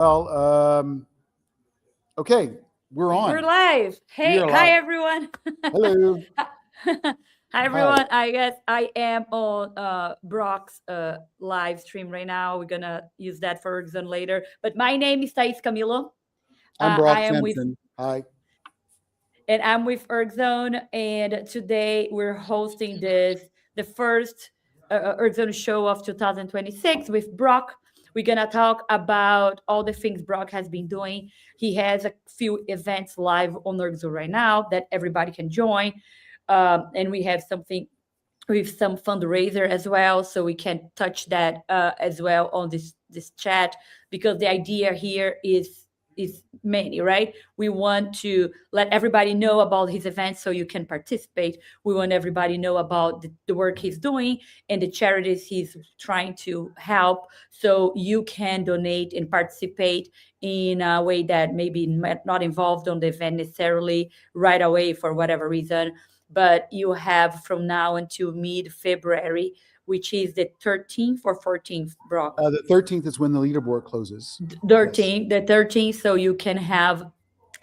Well, okay, we're on. We're live. We Hey, are hi live. everyone. Hello. Hi Hi. everyone. I guess I am on Brock's live stream right now. We're gonna use that for ErgZone later. But my name is Camilo. I'm Brock I am with Sampson. Hi. and I'm with ErgZone, and today we're hosting the first ErgZone show of 2026 with Brock. We're gonna talk about all the things Brock has been doing. He has a few events live on ErgZone right now that everybody can join, and we have something with some fundraiser as well, so we can touch that as well on this chat, because the idea here is many, right? We want to let everybody know about his events so you can participate. We want everybody know about the work he's doing and the charities he's trying to help, so you can donate and participate in a way that maybe not involved on the event necessarily right away for whatever reason, but you have from now until mid-February, which is the 13th or 14th, Brock. The 13th is when the leaderboard closes. Yes. 13th, the 13th, so you can have.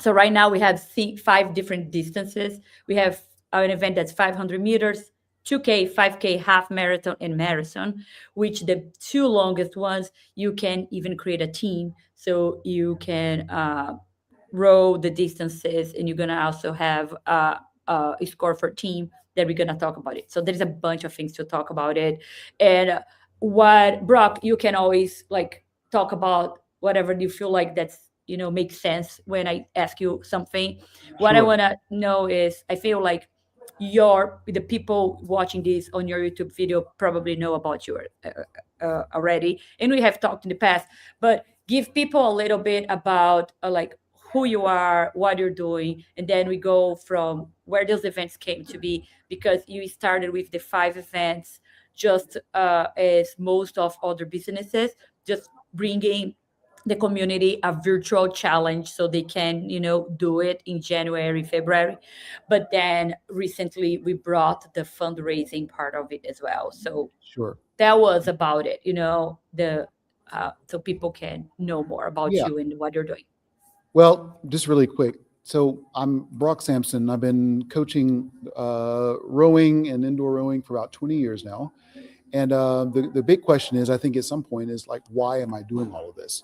So right now we have five different distances. We have an event that's 500 meters, 2K, 5K, half marathon, and marathon, which the two longest ones, you can even create a team. So you can row the distances, and you're going to also have a score for team that we're going to talk about it. So there's a bunch of things to talk about it. And what, Brock, you can always like talk about whatever you feel like that's, makes sense when I ask you something. What I Sure. want to know is, I feel like the people watching this on your YouTube video probably know about you already, and we have talked in the past, but give people a little bit about like who you are, what you're doing, and then we go from where those events came to be, because you started with the five events, just as most of other businesses, just bringing the community a virtual challenge so they can, do it in January, February. But then recently we brought the fundraising part of it as well. So Sure. that was about it, the so people can know more about Yeah. you and what you're doing. Well, just really quick. So I'm Brock Sampson. I've been coaching rowing and indoor rowing for about 20 years now. And the big question is, I think at some point is like, why am I doing all of this?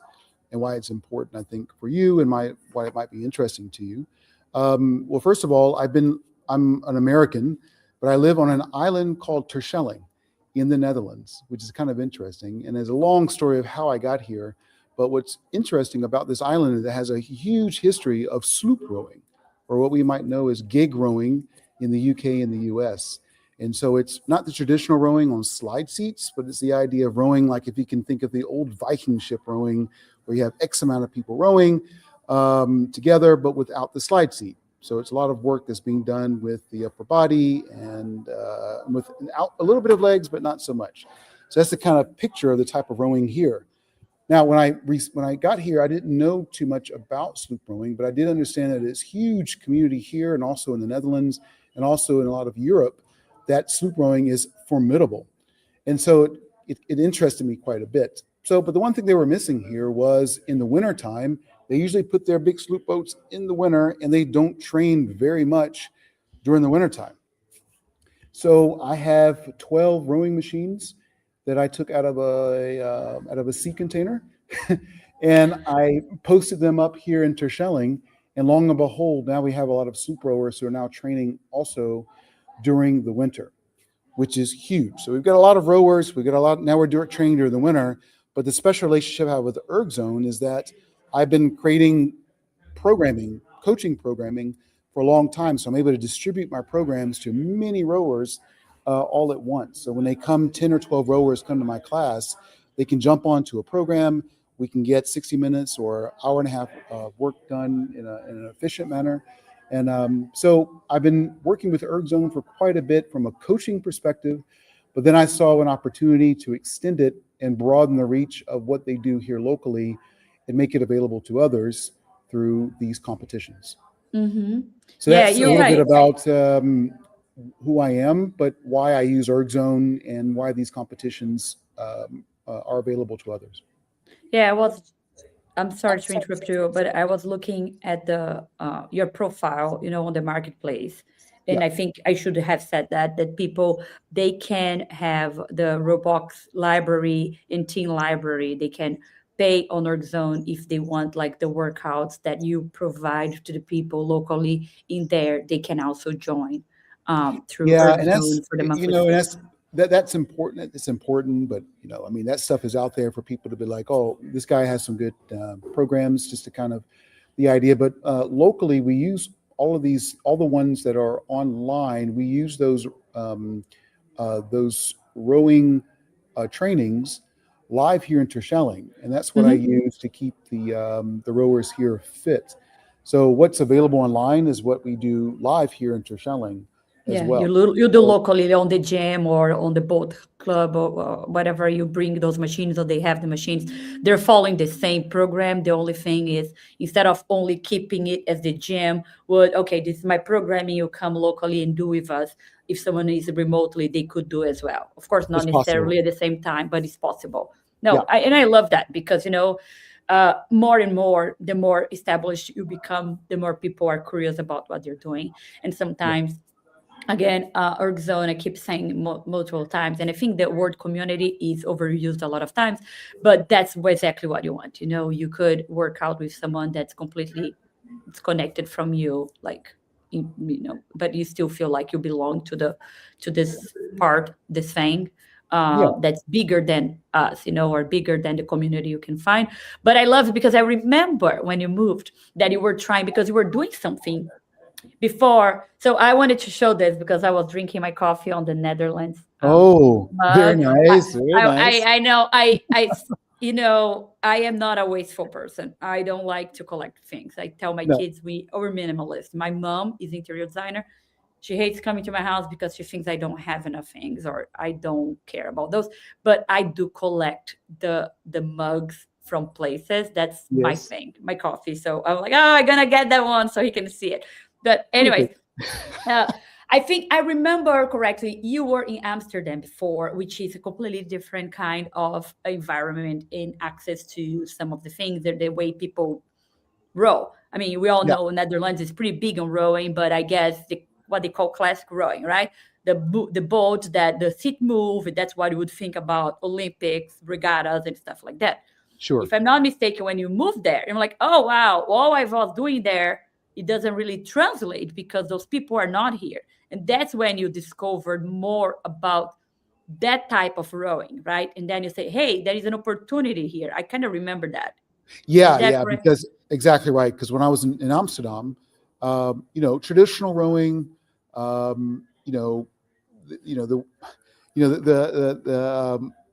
And why it's important, I think, for you and why it might be interesting to you. Well, first of all, I'm an American, but I live on an island called Terschelling in the Netherlands, which is kind of interesting. And there's a long story of how I got here. But what's interesting about this island is it has a huge history of sloop rowing, or what we might know as gig rowing in the UK and the US. And so it's not the traditional rowing on slide seats, but it's the idea of rowing like, if you can think of the old Viking ship rowing, where you have X amount of people rowing together, but without the slide seat. So it's a lot of work that's being done with the upper body and with a little bit of legs, but not so much. So that's the kind of picture of the type of rowing here. Now, when I got here, I didn't know too much about sloop rowing, but I did understand that it's huge community here and also in the Netherlands and also in a lot of Europe, that sloop rowing is formidable. And so it interested me quite a bit. So, but the one thing they were missing here was in the wintertime, they usually put their big sloop boats in the winter and they don't train very much during the wintertime. So I have 12 rowing machines that I took out of a sea container, and I posted them up here in Terschelling. And long and behold, now we have a lot of sloop rowers who are now training also during the winter, which is huge. So we've got a lot of rowers. We've got a lot. Now we're training during the winter. But the special relationship I have with ErgZone is that I've been creating coaching programming for a long time. So I'm able to distribute my programs to many rowers all at once. So when they come, 10 or 12 rowers come to my class, they can jump onto a program. We can get 60 minutes or hour and a half of work done in an efficient manner. And so I've been working with ErgZone for quite a bit from a coaching perspective, but then I saw an opportunity to extend it and broaden the reach of what they do here locally and make it available to others through these competitions. Mm-hmm. So Yeah, that's a you're little bit right. about who I am, but why I use ErgZone and why these competitions are available to others. Yeah, I was I'm sorry to interrupt you, but I was looking at the your profile, on the marketplace, Yeah. and I think I should have said that people, they can have the Roblox library and team library. They can pay on ErgZone if they want, like the workouts that you provide to the people locally in there. They can also join through Yeah, and that's ErgZone for the you monthly know, and fee. that's important. It's important, but I mean, that stuff is out there for people to be like, oh, this guy has some good programs, just to kind of the idea. But locally, we use all the ones that are online. We use those rowing trainings live here in Terschelling, and that's what I Mhm. use to keep the rowers here fit. So what's available online is what we do live here in Terschelling as Yeah, well. you do So locally on the gym or on the boat club or whatever. You bring those machines or they have the machines. They're following the same program. The only thing is, instead of only keeping it as the gym would, okay, this is my programming, you come locally and do with us. If someone is remotely, they could do as well. Of course, not it's possible. necessarily at the same time, but it's possible. Yeah, No, and I love that because, more and more, the more established you become, the more people are curious about what you're doing. And yeah, sometimes, again, ErgZone, I keep saying multiple times, and I think the word community is overused a lot of times, but that's exactly what you want. You could work out with someone that's completely disconnected from you, like, but you still feel like you belong to this part, this thing yeah. that's bigger than us, or bigger than the community you can find. But I love it because I remember when you moved that you were trying, because you were doing something before. So I wanted to show this because I was drinking my coffee on the Netherlands Oh, very mug. I, nice, very nice. I know I am not a wasteful person. I don't like to collect things. I tell my No, kids we are minimalist. My mom is interior designer. She hates coming to my house because she thinks I don't have enough things or I don't care about those. But I do collect the mugs from places. That's my yes, thing, my coffee. So I'm like, oh, I'm gonna get that one so he can see it. But anyways, perfect. uh, I think I remember correctly, you were in Amsterdam before, which is a completely different kind of environment and access to some of the things, the way people row. I mean, we all Yeah, know Netherlands is pretty big on rowing, but I guess what they call classic rowing, right? The boat that the seat move, that's what you would think about Olympics, regattas, and stuff like that. sure. If I'm not mistaken, when you move there, I'm like, oh wow, all I was doing there, it doesn't really translate because those people are not here. And that's when you discovered more about that type of rowing, right? And then you say, hey, there is an opportunity here. I kind of remember that. Is Yeah, that yeah, correct? because exactly right. Because when I was in Amsterdam, traditional rowing, you know, you know the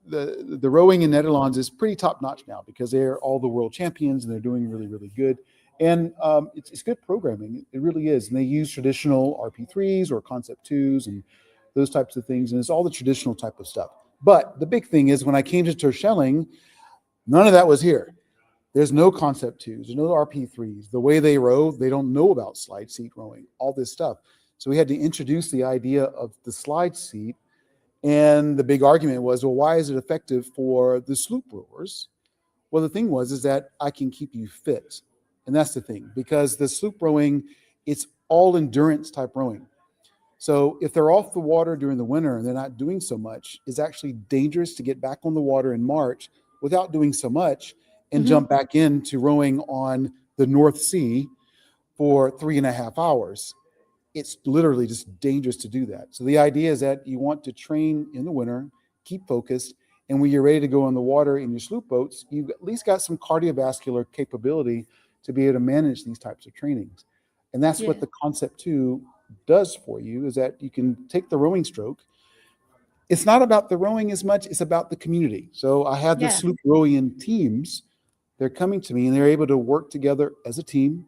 the rowing in Netherlands is pretty top notch now because they're all the world champions and they're doing really really good. And it's good programming. It really is. And they use traditional RP3s or Concept 2s and those types of things. And it's all the traditional type of stuff. But the big thing is when I came to Terschelling, none of that was here. There's no Concept 2s, there's no RP3s. The way they row, they don't know about slide seat rowing, all this stuff. So we had to introduce the idea of the slide seat. And the big argument was, well, why is it effective for the sloop rowers? Well, the thing was, is that I can keep you fit. And that's the thing, because the sloop rowing, it's all endurance type rowing. So if they're off the water during the winter and they're not doing so much, it's actually dangerous to get back on the water in March without doing so much and Mhm. jump back into rowing on the North Sea for 3.5 hours. It's literally just dangerous to do that. So the idea is that you want to train in the winter, keep focused, and when you're ready to go on the water in your sloop boats, you've at least got some cardiovascular capability to be able to manage these types of trainings. And that's what Yeah. the Concept 2 does for you, is that you can take the rowing stroke. It's not about the rowing as much, it's about the community. So I have the Yeah. sloop rowing in teams. They're coming to me and they're able to work together as a team,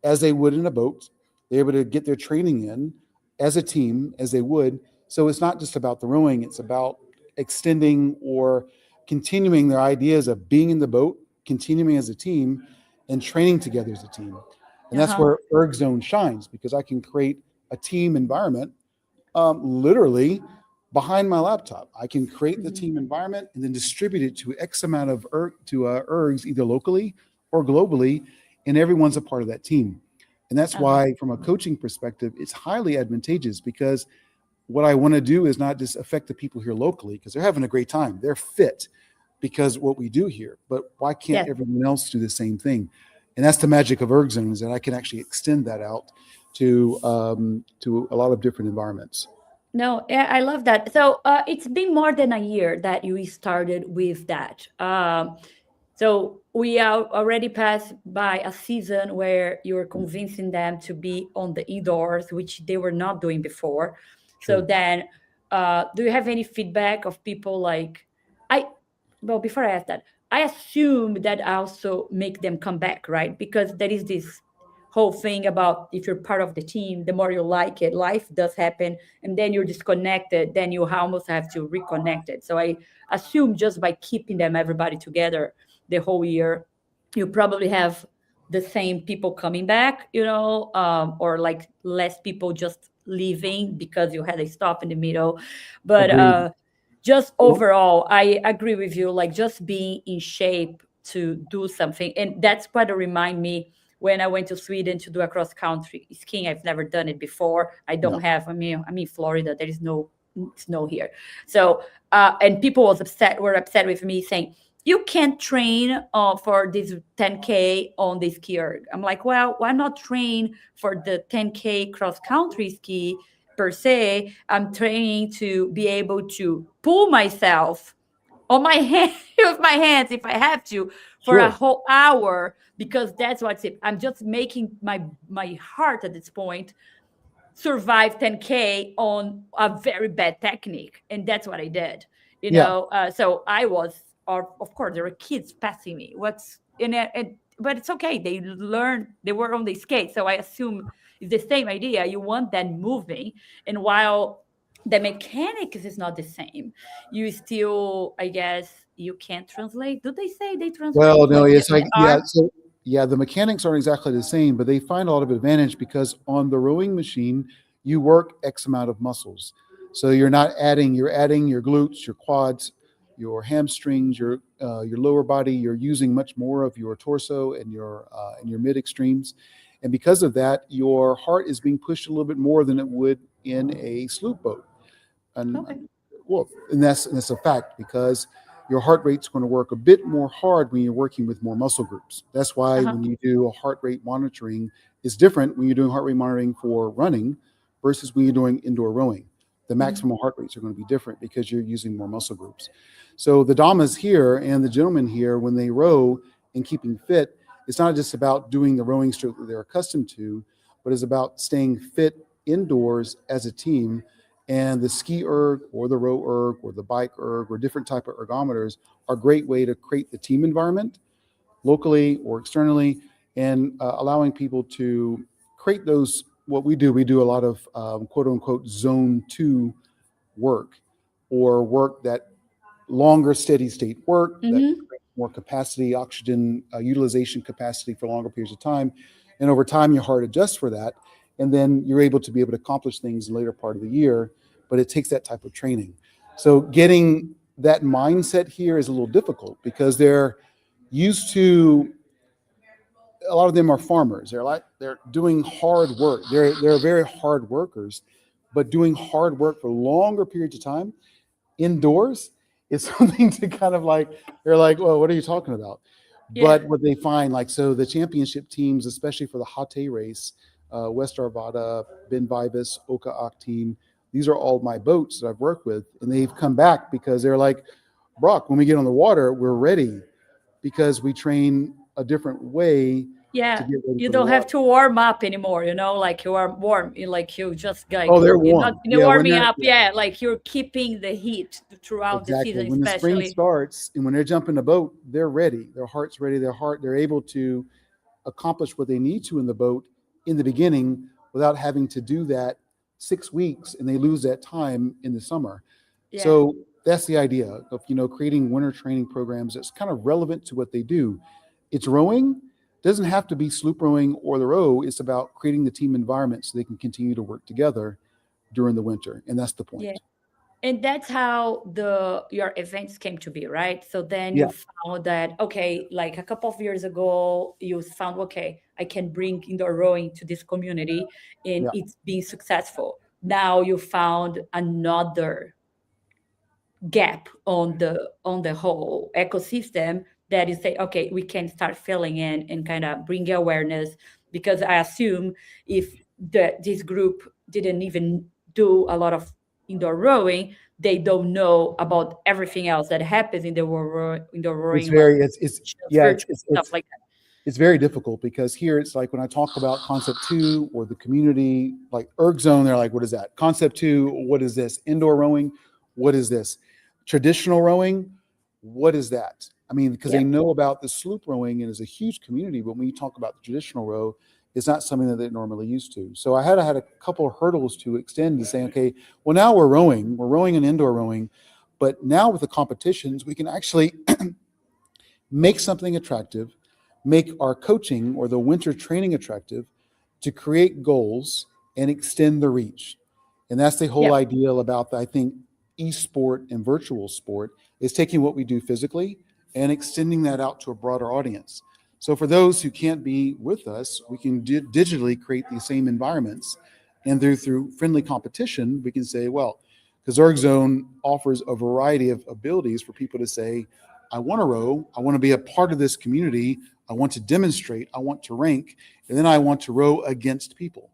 as they would in a boat. They're able to get their training in as a team, as they would. So it's not just about the rowing, it's about extending or continuing their ideas of being in the boat, continuing as a team, and training together as a team. And that's Uh-huh. where ErgZone shines, because I can create a team environment literally behind my laptop. I can create the Mhm. team environment and then distribute it to X amount of ergs, either locally or globally, and everyone's a part of that team. And that's Uh-huh. why, from a coaching perspective, it's highly advantageous, because what I want to do is not just affect the people here locally because they're having a great time. They're fit because what we do here, but why can't Yes. everyone else do the same thing? And that's the magic of ErgZone, is that I can actually extend that out to a lot of different environments. No, yeah, I love that. So it's been more than a year that you started with that. So we are already passed by a season where you're convincing them to be on the indoors, which they were not doing before. So Sure. then, do you have any feedback of people like I? Well, before I ask that, I assume that also make them come back, right? Because there is this whole thing about if you're part of the team, the more you like it, life does happen, and then you're disconnected, then you almost have to reconnect it. So I assume just by keeping them everybody together the whole year, you probably have the same people coming back, or like less people just leaving because you had a stop in the middle. But Agreed. just Well, overall, I agree with you, like just being in shape to do something. And that's what remind me when I went to Sweden to do a cross country skiing. I've never done it before. I yeah, don't have, I'm in Florida. There is no snow here. So, and people were upset with me saying, you can't train for this 10K on the ski erg. I'm like, well, why not train for the 10K cross country ski per se? I'm training to be able to pull myself on my hand with my hands if I have to for a sure. whole hour, because that's what's it. I'm just making my heart at this point survive 10K on a very bad technique, and that's what I did. Yeah. So I was, or of course there were kids passing me. What's in it? But it's okay. They learned. They were on the skate, so I assume it's the same idea. You want that moving, and while the mechanics is not the same, you still, I guess, you can't translate. Do they say they Well, translate no, like it's the like, yeah. art? So, yeah, the mechanics aren't exactly the same, but they find a lot of advantage because on the rowing machine, you work X amount of muscles. So you're adding your glutes, your quads, your hamstrings, your lower body. You're using much more of your torso and your mid extremes. And because of that, your heart is being pushed a little bit more than it would in a sloop boat. And Okay. well, and that's a fact, because your heart rate's going to work a bit more hard when you're working with more muscle groups. That's why Uh-huh. when you do a heart rate monitoring, it's different when you're doing heart rate monitoring for running versus when you're doing indoor rowing. The Mhm. maximum heart rates are going to be different because you're using more muscle groups. So the damas here and the gentlemen here, when they row and keeping fit, it's not just about doing the rowing stroke that they're accustomed to, but it's about staying fit indoors as a team. And the ski erg or the row erg or the bike erg or different type of ergometers are a great way to create the team environment locally or externally, and allowing people to create those. What we do a lot of quote unquote zone two work, or work that longer steady state work that Mhm. creates more capacity, oxygen utilization capacity for longer periods of time. And over time, your heart adjusts for that. And then you're able to be able to accomplish things in the later part of the year. But it takes that type of training. So getting that mindset here is a little difficult because they're used to, a lot of them are farmers. They're doing hard work. They're very hard workers, but doing hard work for longer periods of time indoors is something to kind of like, they're like, well, what are you talking about? Yeah. But what they find, like, so the championship teams, especially for the Hate race, West Arvada, Ben Vivas, Oka Octine, these are all my boats that I've worked with. And they've come back because they're like, Brock, when we get on the water, we're ready because we train a different way to Yeah, get ready you for the don't have water. to warm up anymore, like you are warm, like you just Oh, like they're you're not warm. Yeah, when warming they're, up, yeah, yeah, like you're keeping the heat throughout the exactly. season, When the spring especially. starts and when they're jumping the boat, they're ready. Their heart's ready. They're able to accomplish what they need to in the boat in the beginning without having to do that 6 weeks, and they lose that time in the summer. Yeah, So that's the idea of, creating winter training programs that's kind of relevant to what they do. It's rowing. Doesn't have to be sloop rowing or the row. It's about creating the team environment so they can continue to work together during the winter. And that's the yeah. point. And that's how the your events came to be, right? So then you Yeah, found that, okay, like a couple of years ago, you found, okay, I can bring indoor rowing to this community, and yeah. it's been successful. Now you found another gap on the whole ecosystem, that you say, okay, we can start filling in and kind of bring awareness. Because I assume if this group didn't even do a lot of indoor rowing, they don't know about everything else that happens in the indoor It's rowing, like very, it's yeah, virtual stuff like that. it's very difficult because here it's like when I talk about concept two or the community, like ErgZone, they're like, what is that? Concept two, what is this? Indoor rowing, what is this? Traditional rowing, what is that? I mean, because they Yep. know about the sloop rowing and it's a huge community, but when you talk about the traditional row, it's not something that they're normally used to. So I had a couple of hurdles to extend to say, okay, well, now we're rowing and indoor rowing, but now with the competitions, we can actually make something attractive, make our coaching or the winter training attractive to create goals and extend the reach. And that's the whole Yep. ideal about, I think, eSport and virtual sport is taking what we do physically and extending that out to a broader audience. So for those who can't be with us, we can digitally create these same environments. And through friendly competition, we can say, well, because ErgZone offers a variety of abilities for people to say, I want to row, I want to be a part of this community, I want to demonstrate, I want to rank, and then I want to row against people.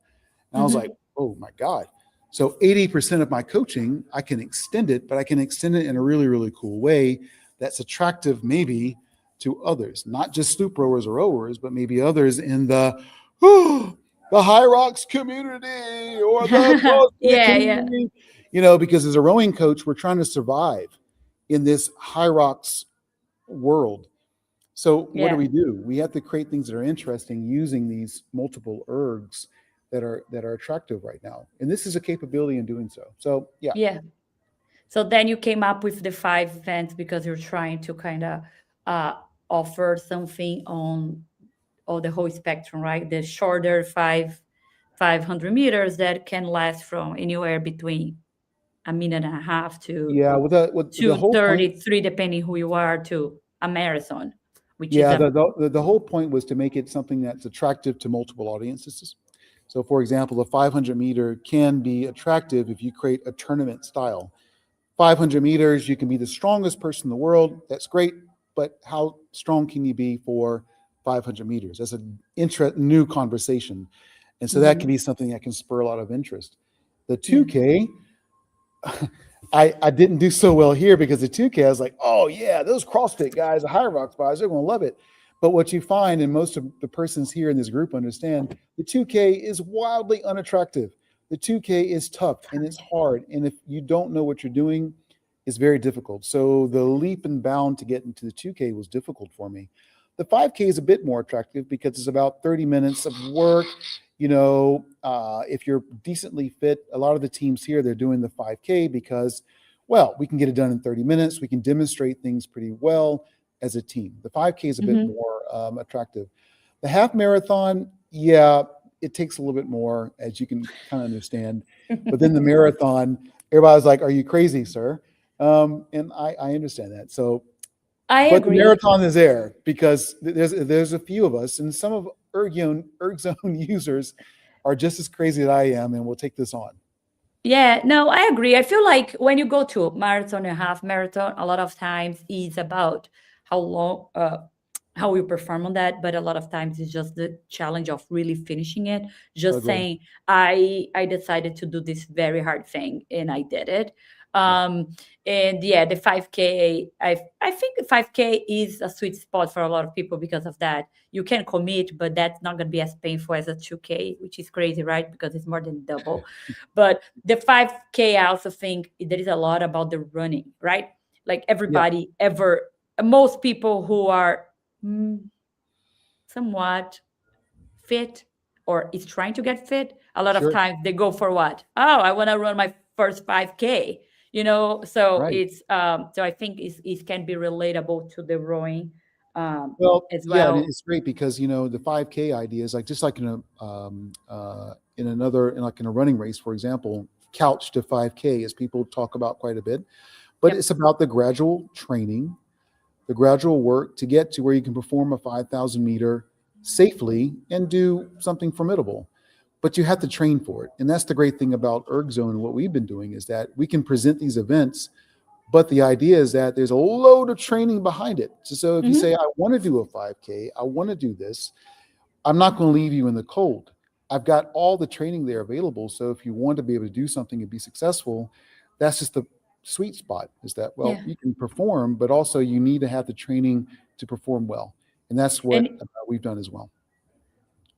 And I was like, Hmm. oh my God. So 80% of my coaching, I can extend it, but I can extend it in a really, really cool way that's attractive maybe to others, not just sloop rowers or rowers, but maybe others in the High Rocks community or the CrossFit Yeah, yeah, community. Because as a rowing coach, we're trying to survive in this High Rocks world. So what yeah. do? We have to create things that are interesting using these multiple ergs that are attractive right now. And this is a capability in doing so. So yeah, Yeah. So then you came up with the five events because you're trying to kind of uh, offer something on the whole spectrum, right? The shorter 500 meters that can last from anywhere between a minute and a half to yeah. With the whole point, 2:33, depending who you are, to a marathon, which is yeah, a the whole point was to make it something that's attractive to multiple audiences. So, for example, the 500 meter can be attractive if you create a tournament style. 500 meters, you can be the strongest person in the world. That's great. But how strong can you be for 500 meters? That's a new conversation. And so that can mhm. be something that can spur a lot of interest. The Yeah. 2K, I didn't do so well here because the 2K, I was like, oh, yeah, those CrossFit guys, the High Rocks guys, they're going to love it. But what you find, and most of the persons here in this group understand, the 2K is wildly unattractive. The 2K is tough and it's hard. And if you don't know what you're doing, it's very difficult. So the leap and bound to get into the 2K was difficult for me. The 5K is a bit more attractive because it's about 30 minutes of work. If you're decently fit, a lot of the teams here, they're doing the 5K because, well, we can get it done in 30 minutes. We can demonstrate things pretty well as a team. The 5K is a bit Hmm. more attractive. The half marathon, yeah, it takes a little bit more, as you can kind of understand. But then the marathon, everybody's like, "Are you crazy, sir?" And I understand that. So, I but the agree. marathon is there because there's a few of us, and some of ErgZone users are just as crazy as I am, and we'll take this on. Yeah, no, I agree. I feel like when you go to a marathon and half marathon, a lot of times is about how long, how you perform on that, but a lot of times it's just the challenge of really finishing it. Just Agreed. saying, I decided to do this very hard thing and I did it. Yeah. Um, and yeah, the 5K, I think the 5K is a sweet spot for a lot of people because of that. You can commit, but that's not going to be as painful as a 2K, which is crazy, right? Because it's more than double. But the 5K, I also think there is a lot about the running, right? Like Yeah. everybody ever, most people who are mm, somewhat fit or is trying to get fit, a lot of Sure. times they go for what? Oh, I want to run my first 5K, you know? So Right. so I think it can be relatable to the rowing Well, as yeah, and well. it's great because the 5K idea is like just like in a running race, for example. couch to 5K, as people talk about quite a bit, but Yep. it's about the gradual training, the gradual work to get to where you can perform a 5,000 meter safely and do something formidable. But you have to train for it. And that's the great thing about ErgZone and what we've been doing is that we can present these events, but the idea is that there's a load of training behind it. So if you say, I want to do a 5K, I want to do this, I'm not going to leave you in the cold. I've got all the training there available. So if you want to be able to do something and be successful, that's just the sweet spot is that, well, Yeah. you can perform, but also you need to have the training to perform well. And that's what And we've done as well,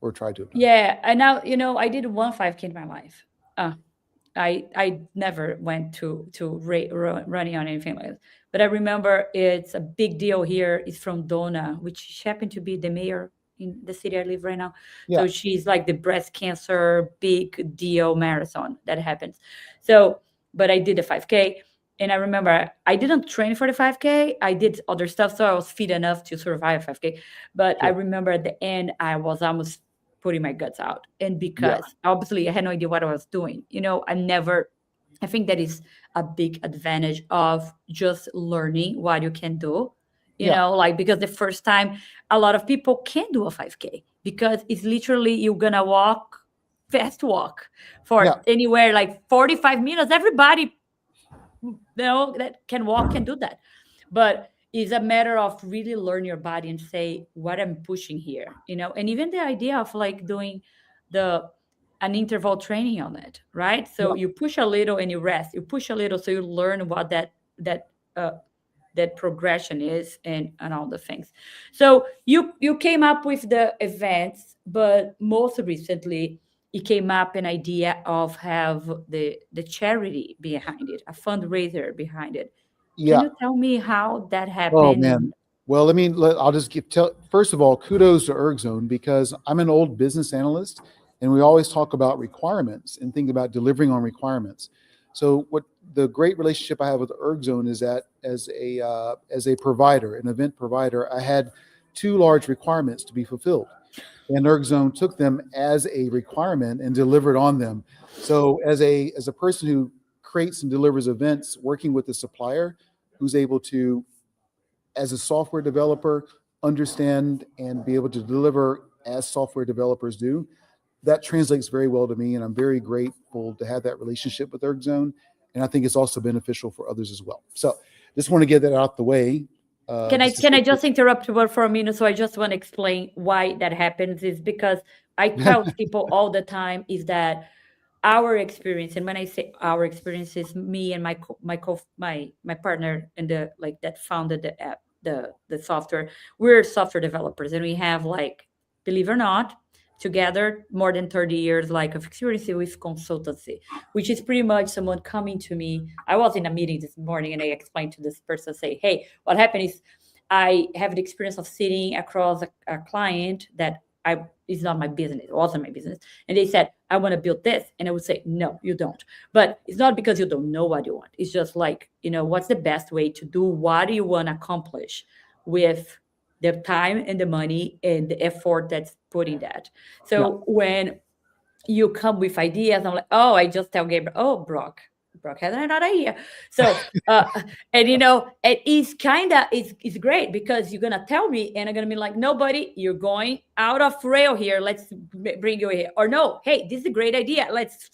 or tried to have done. yeah, and now, I did one 5K in my life. I never went to running on anything like that. But I remember it's a big deal here. It's from Donna, which she happened to be the mayor in the city I live right now. Yeah. So she's like the breast cancer big deal marathon that happens. So, but I did the 5K. And I remember I didn't train for the 5K. I did other stuff. So I was fit enough to survive 5K. But I Sure. remember at the end, I was almost putting my guts out. And Yeah. because obviously I had no idea what I was doing, I think that is a big advantage of just learning what you can do, Yeah. like because the first time a lot of people can't do a 5K because it's literally you're gonna walk, fast walk for Yeah. anywhere like 45 minutes. Everybody that can walk can do that. But it's a matter of really learn your body and say what I'm pushing here, and even the idea of like doing the an interval training on it, right? So Yeah. you push a little and you rest, you push a little, so you learn what that uh, that progression is, and all the things. So you came up with the events, but most recently it came up an idea of have the charity behind it, a fundraiser behind it. Can Yeah. you tell me how that Oh happened? man. Well, I'll just first of all, kudos to ErgZone because I'm an old business analyst and we always talk about requirements and think about delivering on requirements. So what the great relationship I have with ErgZone is that as a provider, an event provider, I had two large requirements to be fulfilled. And ErgZone took them as a requirement and delivered on them. So as a person who creates and delivers events working with a supplier who's able to, as a software developer, understand and be able to deliver as software developers do, that translates very well to me. And I'm very grateful to have that relationship with ErgZone. And I think it's also beneficial for others as well. So just want to get that out the way. Can I Just to can I say just interrupt you for a minute? So I just want to explain why that happens. Is because I tell people all the time is that our experience, and when I say our experience, is me and my partner and the like that founded the app, the software. We're software developers, and we have like, believe it or not, together more than 30 years like of experience with consultancy, which is pretty much someone coming to me. I was in a meeting this morning and I explained to this person, say, hey, what happened is I have the experience of sitting across a client that I is not my business, it wasn't my business. And they said, I want to build this. And I would say, no, you don't. But it's not because you don't know what you want. It's just like, what's the best way to do what you want to accomplish with the time and the money and the effort that's put in that. yeah, So when you come with ideas, I'm like, oh, I just tell Gabriel, oh, Brock has another idea. So, and it's kind of, it's great because you're going to tell me and I'm going to be like, nobody, you're going out of rail here. Let's bring you here. Or no, hey, this is a great idea. Let's,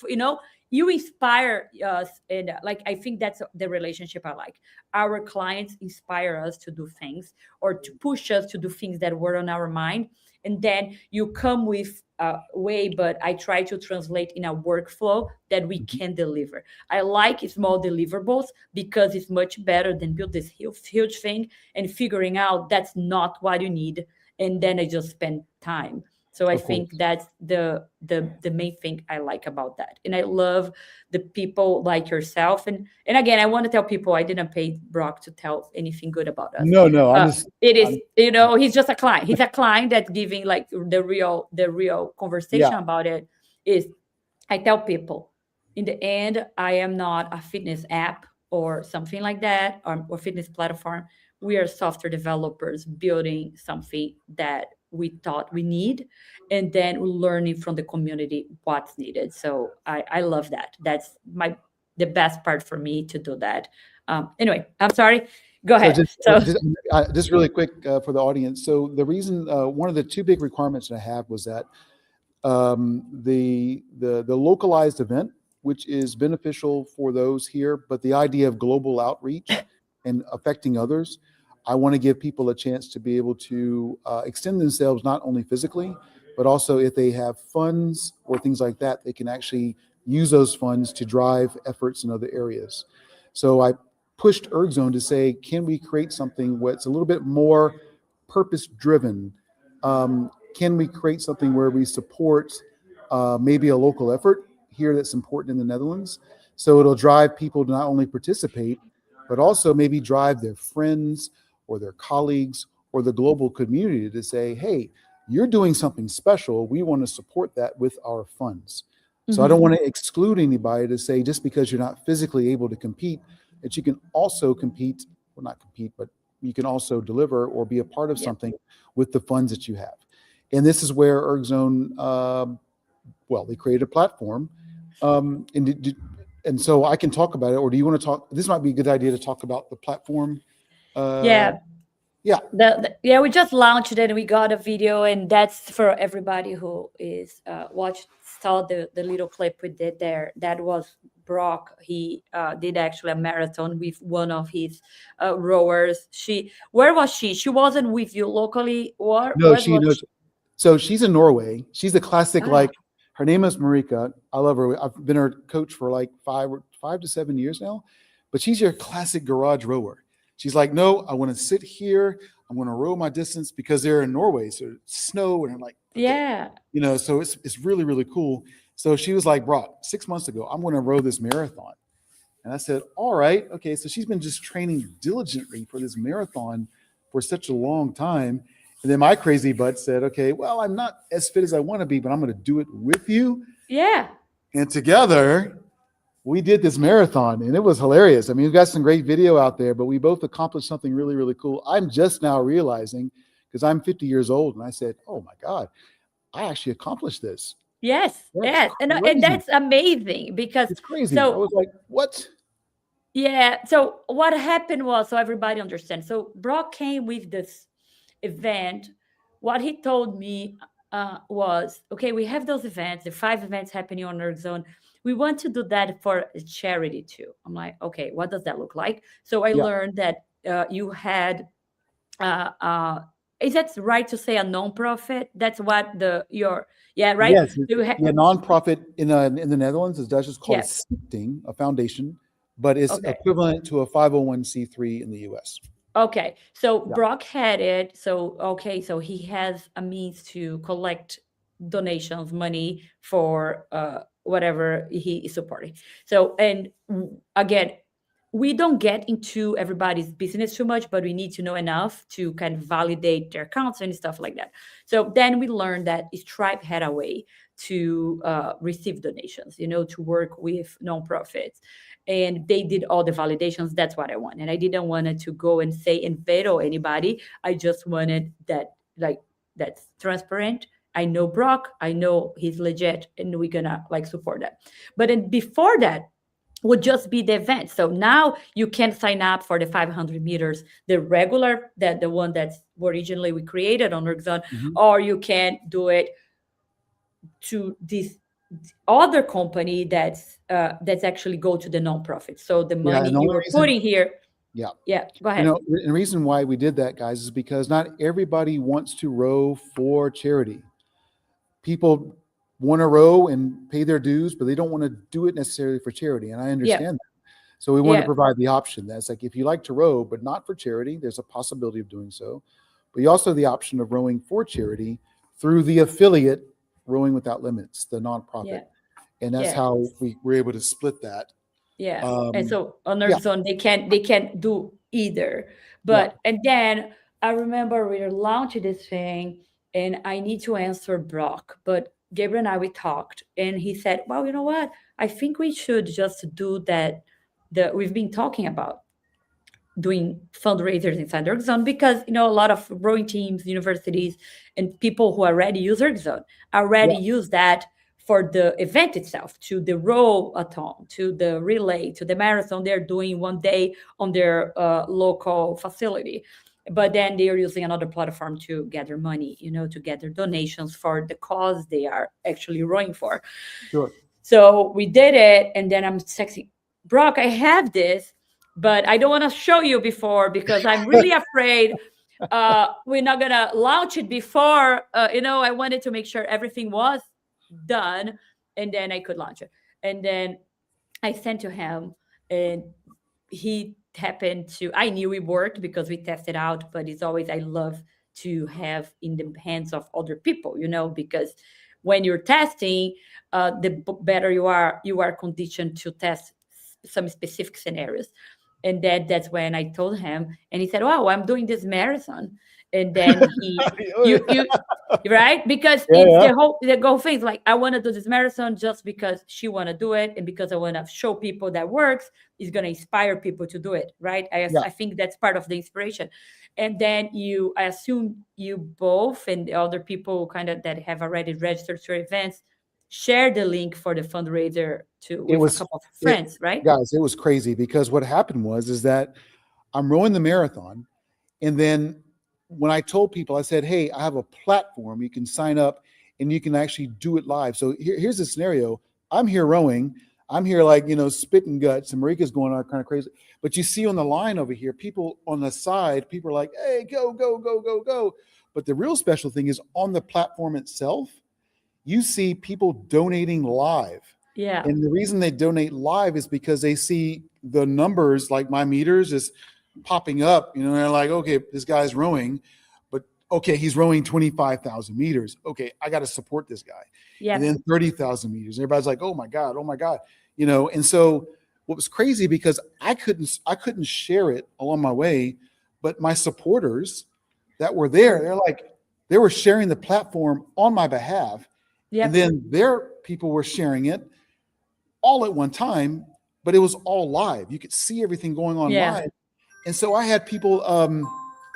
you inspire us. And like, I think that's the relationship I like. Our clients inspire us to do things or to push us to do things that were on our mind. And then you come with a way, but I try to translate in a workflow that we can deliver. I like small deliverables because it's much better than build this huge thing and figuring out that's not what you need. And then I just spend time. So I of think course. that's the main thing I like about that. And I love the people like yourself. And again, I want to tell people I didn't pay Brock to tell anything good about us. No, It is, I'm, he's just a client. He's a client that's giving like the real conversation yeah, about it is I tell people in the end, I am not a fitness app or something like that or fitness platform. We are software developers building something that we thought we need, and then learning from the community what's needed. So I love that. That's the best part for me to do that. Anyway, I'm sorry. Go So ahead. just So just really quick for the audience. So the reason one of the two big requirements that I have was that the localized event, which is beneficial for those here, but the idea of global outreach and affecting others, I want to give people a chance to be able to extend themselves not only physically, but also if they have funds or things like that, they can actually use those funds to drive efforts in other areas. So I pushed ErgZone to say, can we create something where it's a little bit more purpose driven? Can we create something where we support maybe a local effort here that's important in the Netherlands? So it'll drive people to not only participate, but also maybe drive their friends or their colleagues or the global community to say, hey, you're doing something special. We want to support that with our funds. So I don't want to exclude anybody to say just because you're not physically able to compete, that you can also compete, well, not compete, but you can also deliver or be a part of something with the funds that you have. And this is where ErgZone, well, they created a platform. And so I can talk about it, or do you want to talk? This might be a good idea to talk about the platform. yeah, Yeah. yeah, we just launched it and we got a video, and that's for everybody who is saw the little clip we did there. That was Brock. He did actually a marathon with one of his rowers. Where was she? She wasn't with you locally, or No, where she was knows. she? So she's in Norway. She's a classic, Ah, like her name is Marika. I love her. I've been her coach for like 5 to 7 years now, but she's your classic garage rower. She's like, no, I want to sit here. I'm going to row my distance because they're in Norway. So it's snow. And I'm like, okay, yeah, so it's really, really cool. So she was like, Brock, 6 months ago, I'm going to row this marathon. And I said, all right, okay. So she's been just training diligently for this marathon for such a long time. And then my crazy butt said, okay, well, I'm not as fit as I want to be, but I'm going to do it with you. yeah. And together we did this marathon and it was hilarious. I mean, we've got some great video out there, but we both accomplished something really, really cool. I'm just now realizing, because I'm 50 years old, and I said, oh my God, I actually accomplished this. Yes, That's yes, and crazy. that's amazing because It's crazy. I so was like, what? yeah. So what happened was, so everybody understands. So Brock came with this event. What he told me was, okay, we have those events, the 5 events happening on Earth Zone. We want to do that for a charity too. I'm like, okay, what does that look like? So I Yeah. learned that you had, uh, uh, is that right to say a non-profit? That's what yeah, right? Yes, You ha- yeah, nonprofit in the Netherlands is Dutch is called a yeah, stichting, a foundation, but it's okay. equivalent to a 501c3 in the US. Okay, so Yeah. Brock had it. So okay, so he has a means to collect donations, money for whatever he is supporting. So and again, we don't get into everybody's business too much, but we need to know enough to kind of validate their accounts and stuff like that. So then we learned that Stripe had a way to receive donations, to work with nonprofits, and they did all the validations. That's what I want, and I didn't want it to go and say and veto anybody. I just wanted that, like, that's transparent. I know Brock, I know he's legit, and we're gonna like support that. But then before that would just be the event. So now you can sign up for the 500 meters, the regular, that the one that's originally we created on ErgZone, Mhm. or you can do it to this other company that's actually go to the nonprofit. So the Yeah, money and the you only were reason, putting here, yeah, yeah, go ahead. and the reason why we did that, guys, is because not everybody wants to row for charity. People want to row and pay their dues, but they don't want to do it necessarily for charity, and I Yeah, understand that. So we want to yeah, provide the option that's like, if you like to row, but not for charity, there's a possibility of doing so. But you also have the option of rowing for charity through the affiliate Rowing Without Limits, the nonprofit. yeah, And that's yeah, how we were able to split that. yeah. And Um, so on yeah, ErgZone, they can't do either. yeah, But and then I remember we launched this thing, and I need to answer Brock, but Gabriel and I we talked, and he said, "Well, you know what? I think we should just do that. We've been talking about doing fundraisers inside ErgZone because, a lot of rowing teams, universities, and people who already use ErgZone already use that for the event itself, to the row-a-thon, to the relay, to the marathon they're doing one day on their local facility. But then they are using another platform to gather money, to gather donations for the cause they are actually rowing for. Sure. So we did it, and then I'm texting, Brock, I have this, but I don't want to show you before because I'm really afraid we're not going to launch it before. I wanted to make sure everything was done, and then I could launch it. And then I sent to him, and he happened to, I knew it worked because we tested out, but it's always, I love to have in the hands of other people, because when you're testing, the better you are conditioned to test some specific scenarios. And that's when I told him, and he said, "Wow, I'm doing this marathon." And then you right? Because it's the whole thing is like, I want to do this marathon just because she want to do it, and because I want to show people that works, is going to inspire people to do it, right? I think that's part of the inspiration. And then I assume you both and the other people kind of that have already registered to your events share the link for the fundraiser with a couple of friends, right? Guys, it was crazy because what happened is that I'm rowing the marathon, and then when I told people, I said, hey, I have a platform. You can sign up and you can actually do it live. So here's the scenario. I'm here rowing. I'm here spitting guts, and Marika's going on kind of crazy. But you see on the line over here, people on the side, people are like, hey, go, go, go, go, go. But the real special thing is on the platform itself, you see people donating live. Yeah. And the reason they donate live is because they see the numbers, like my meters is popping up, and they're like, okay, this guy's rowing, but okay, he's rowing 25,000 meters. Okay, I got to support this guy. Yeah. And then 30,000 meters. Everybody's like, oh my God. And so what was crazy, because I couldn't share it along my way, but my supporters that were there, they were sharing the platform on my behalf. Yep. And then their people were sharing it all at one time, but it was all live. You could see everything going on live. And so I had people,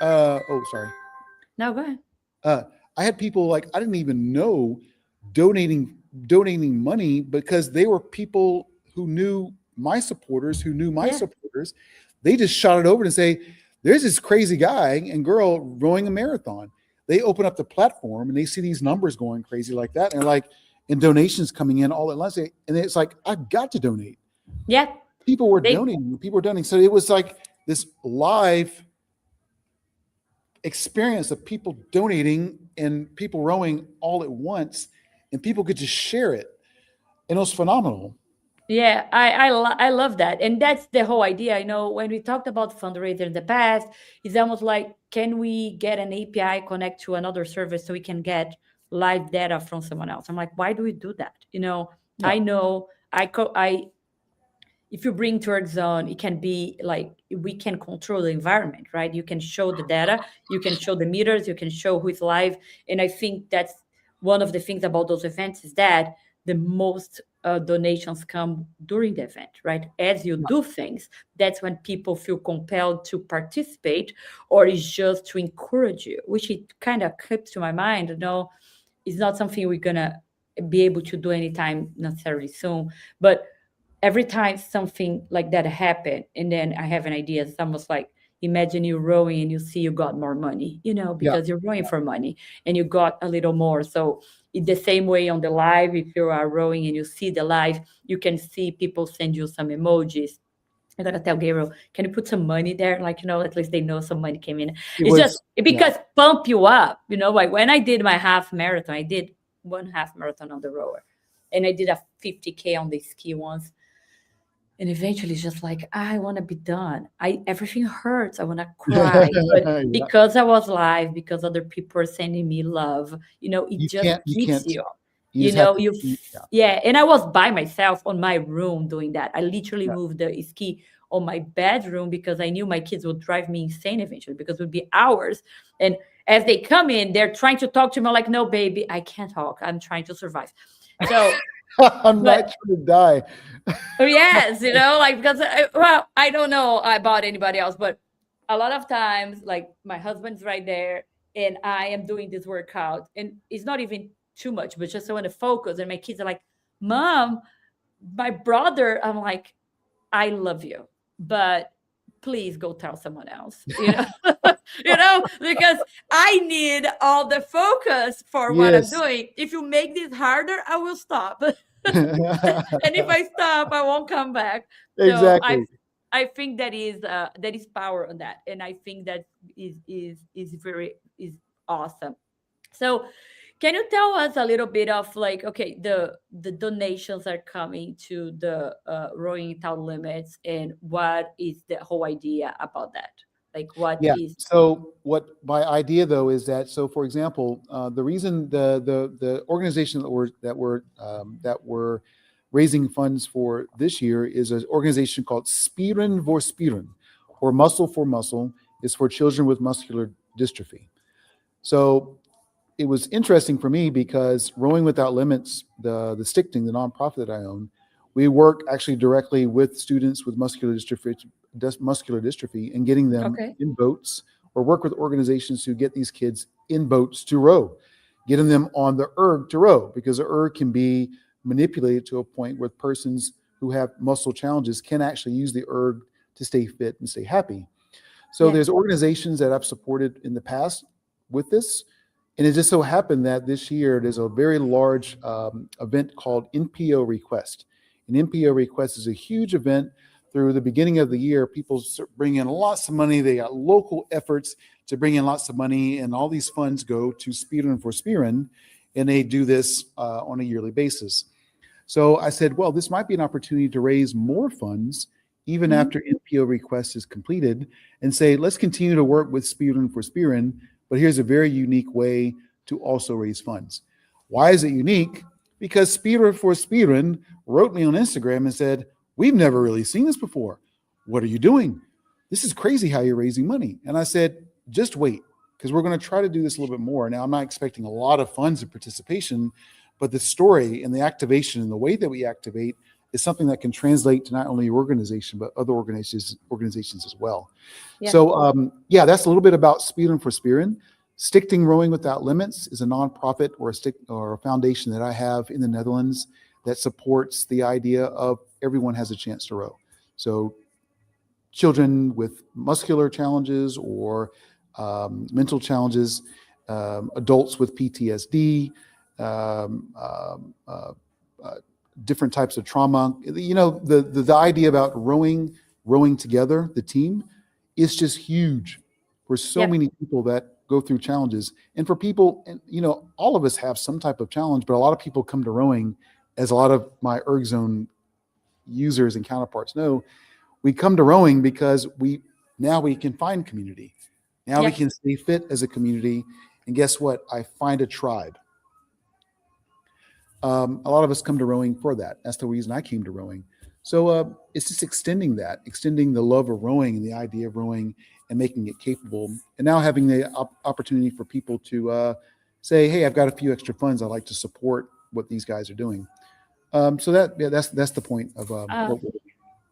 sorry. No, go ahead. I had people I didn't even know donating money, because they were people who knew my supporters, supporters. They just shot it over and say, there's this crazy guy and girl rowing a marathon. They open up the platform and they see these numbers going crazy like that. And and donations coming in all at once. And it's like, I've got to donate. Yeah. People were donating. So it was like this live experience of people donating and people rowing all at once, and people could just share it. And it was phenomenal. Yeah, I love that. And that's the whole idea. When we talked about fundraiser in the past, it's almost like, can we get an API connect to another service so we can get live data from someone else? I'm like, why do we do that? I know if you bring to ErgZone, it can be like, we can control the environment, right? You can show the data, you can show the meters, you can show who is live. And I think that's one of the things about those events, is that the most donations come during the event, right? As you do things, that's when people feel compelled to participate, or it's just to encourage you, which it kind of clips to my mind. It's not something we're going to be able to do anytime necessarily soon, but every time something like that happen, and then I have an idea, it's almost like, imagine you rowing and you see you got more money, because you're rowing for money and you got a little more. So in the same way on the live, if you are rowing and you see the live, you can see people send you some emojis. I'm gonna tell Gabriel, can you put some money there? At least they know some money came in. Because pump you up, like when I did my half marathon, I did 1 half marathon on the rower, and I did a 50K on the ski once. And eventually it's just like, I want to be done. Everything hurts. I want to cry. But because I was live, because other people are sending me love, it just keeps you. And I was by myself on my room doing that. I literally moved the ski on my bedroom because I knew my kids would drive me insane eventually, because it would be hours. And as they come in, they're trying to talk to me. I'm like, no, baby, I can't talk. I'm trying to survive. So I'm not trying to die. Yes, because I don't know about anybody else, but a lot of times, like my husband's right there and I am doing this workout, and it's not even too much, but just I want to focus. And my kids are like, Mom, my brother, I'm like, I love you, but please go tell someone else, because I need all the focus for what I'm Yes. doing. If you make this harder, I will stop. And if I stop, I won't come back. So Exactly. I think that is power on that, and I think that is very is awesome. So can you tell us a little bit of like, okay, the donations are coming to the Rowing Without Limits, and what is the whole idea about that? Like, what Yeah. is? So what my idea though is that, so for example, the reason the organization that we're raising funds for this year is an organization called Spieren voor Spieren, or Muscle for Muscle, is for children with muscular dystrophy. So it was interesting for me because Rowing Without Limits, the Stichting, the nonprofit that I own, we work actually directly with students with muscular dystrophy and getting them Okay. in boats, or work with organizations who get these kids in boats to row, getting them on the erg to row, because the erg can be manipulated to a point where persons who have muscle challenges can actually use the erg to stay fit and stay happy. So Yeah. there's organizations that I've supported in the past with this. And it just so happened that this year there's a very large event called NPO Request. And NPO Request is a huge event through the beginning of the year. People bring in lots of money. They got local efforts to bring in lots of money, and all these funds go to Spieren for Spieren, and they do this on a yearly basis. So I said, well, this might be an opportunity to raise more funds even Mhm. after NPO request is completed, and say, let's continue to work with Spieren for Spieren, but here's a very unique way to also raise funds. Why is it unique? Because Spieren for Spieren wrote me on Instagram and said, we've never really seen this before. What are you doing? This is crazy how you're raising money. And I said, just wait, because we're going to try to do this a little bit more. Now, I'm not expecting a lot of funds and participation, but the story and the activation and the way that we activate is something that can translate to not only your organization, but other organizations as well. Yeah. So yeah, that's a little bit about Spieren for Spieren. Stichting Rowing Without Limits is a nonprofit or a foundation that I have in the Netherlands that supports the idea of everyone has a chance to row. So children with muscular challenges or mental challenges, adults with PTSD, um, um, uh, uh, different types of trauma. The idea about rowing together, the team, is just huge for so Yep. many people that go through challenges. And for people, and all of us have some type of challenge, but a lot of people come to rowing, as a lot of my ErgZone users and counterparts know, we come to rowing because now we can find community. Now we Yep. can stay fit as a community. And guess what? I find a tribe. A lot of us come to rowing for that. That's the reason I came to rowing. So it's just extending the love of rowing and the idea of rowing and making it capable. And now having the opportunity for people to say, hey, I've got a few extra funds. I'd like to support what these guys are doing. So that's the point of Uh, what we're doing.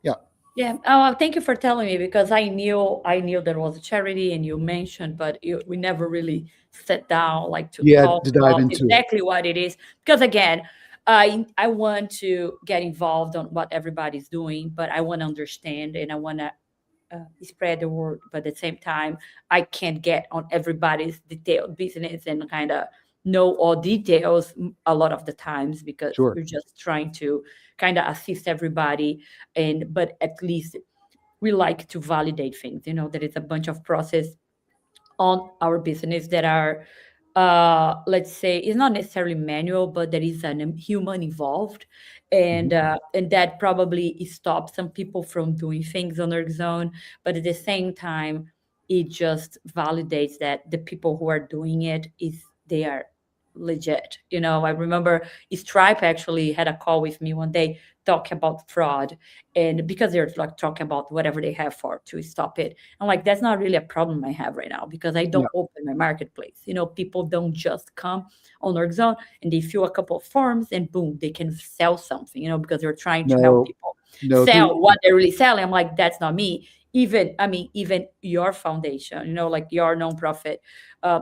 Yeah. yeah. Oh, well, thank you for telling me, because I knew there was a charity and you mentioned, but we never really sat down like to Yeah, talk to dive about into it. exactly what it is. Because again, I want to get involved on what everybody's doing, but I want to understand and I want to spread the word. But at the same time, I can't get on everybody's detailed business and kind of know all details a lot of the times, because Sure. we're just trying to kind of assist everybody. And but at least we like to validate things. There is a bunch of process on our business that are, let's say, it's not necessarily manual, but there is an human involved, Mhm. and that probably stops some people from doing things on their own. But at the same time, it just validates that the people who are doing it is they are legit. I remember Stripe actually had a call with me one day talking about fraud, and because they're like talking about whatever they have for to stop it. I'm like, that's not really a problem I have right now, because I Yeah. don't open my marketplace. People don't just come on ErgZone and they fill a couple of forms and boom, they can sell something, because they're trying to help No, people no. sell what they're really selling. I'm like, that's not me. even your foundation, like your nonprofit, uh,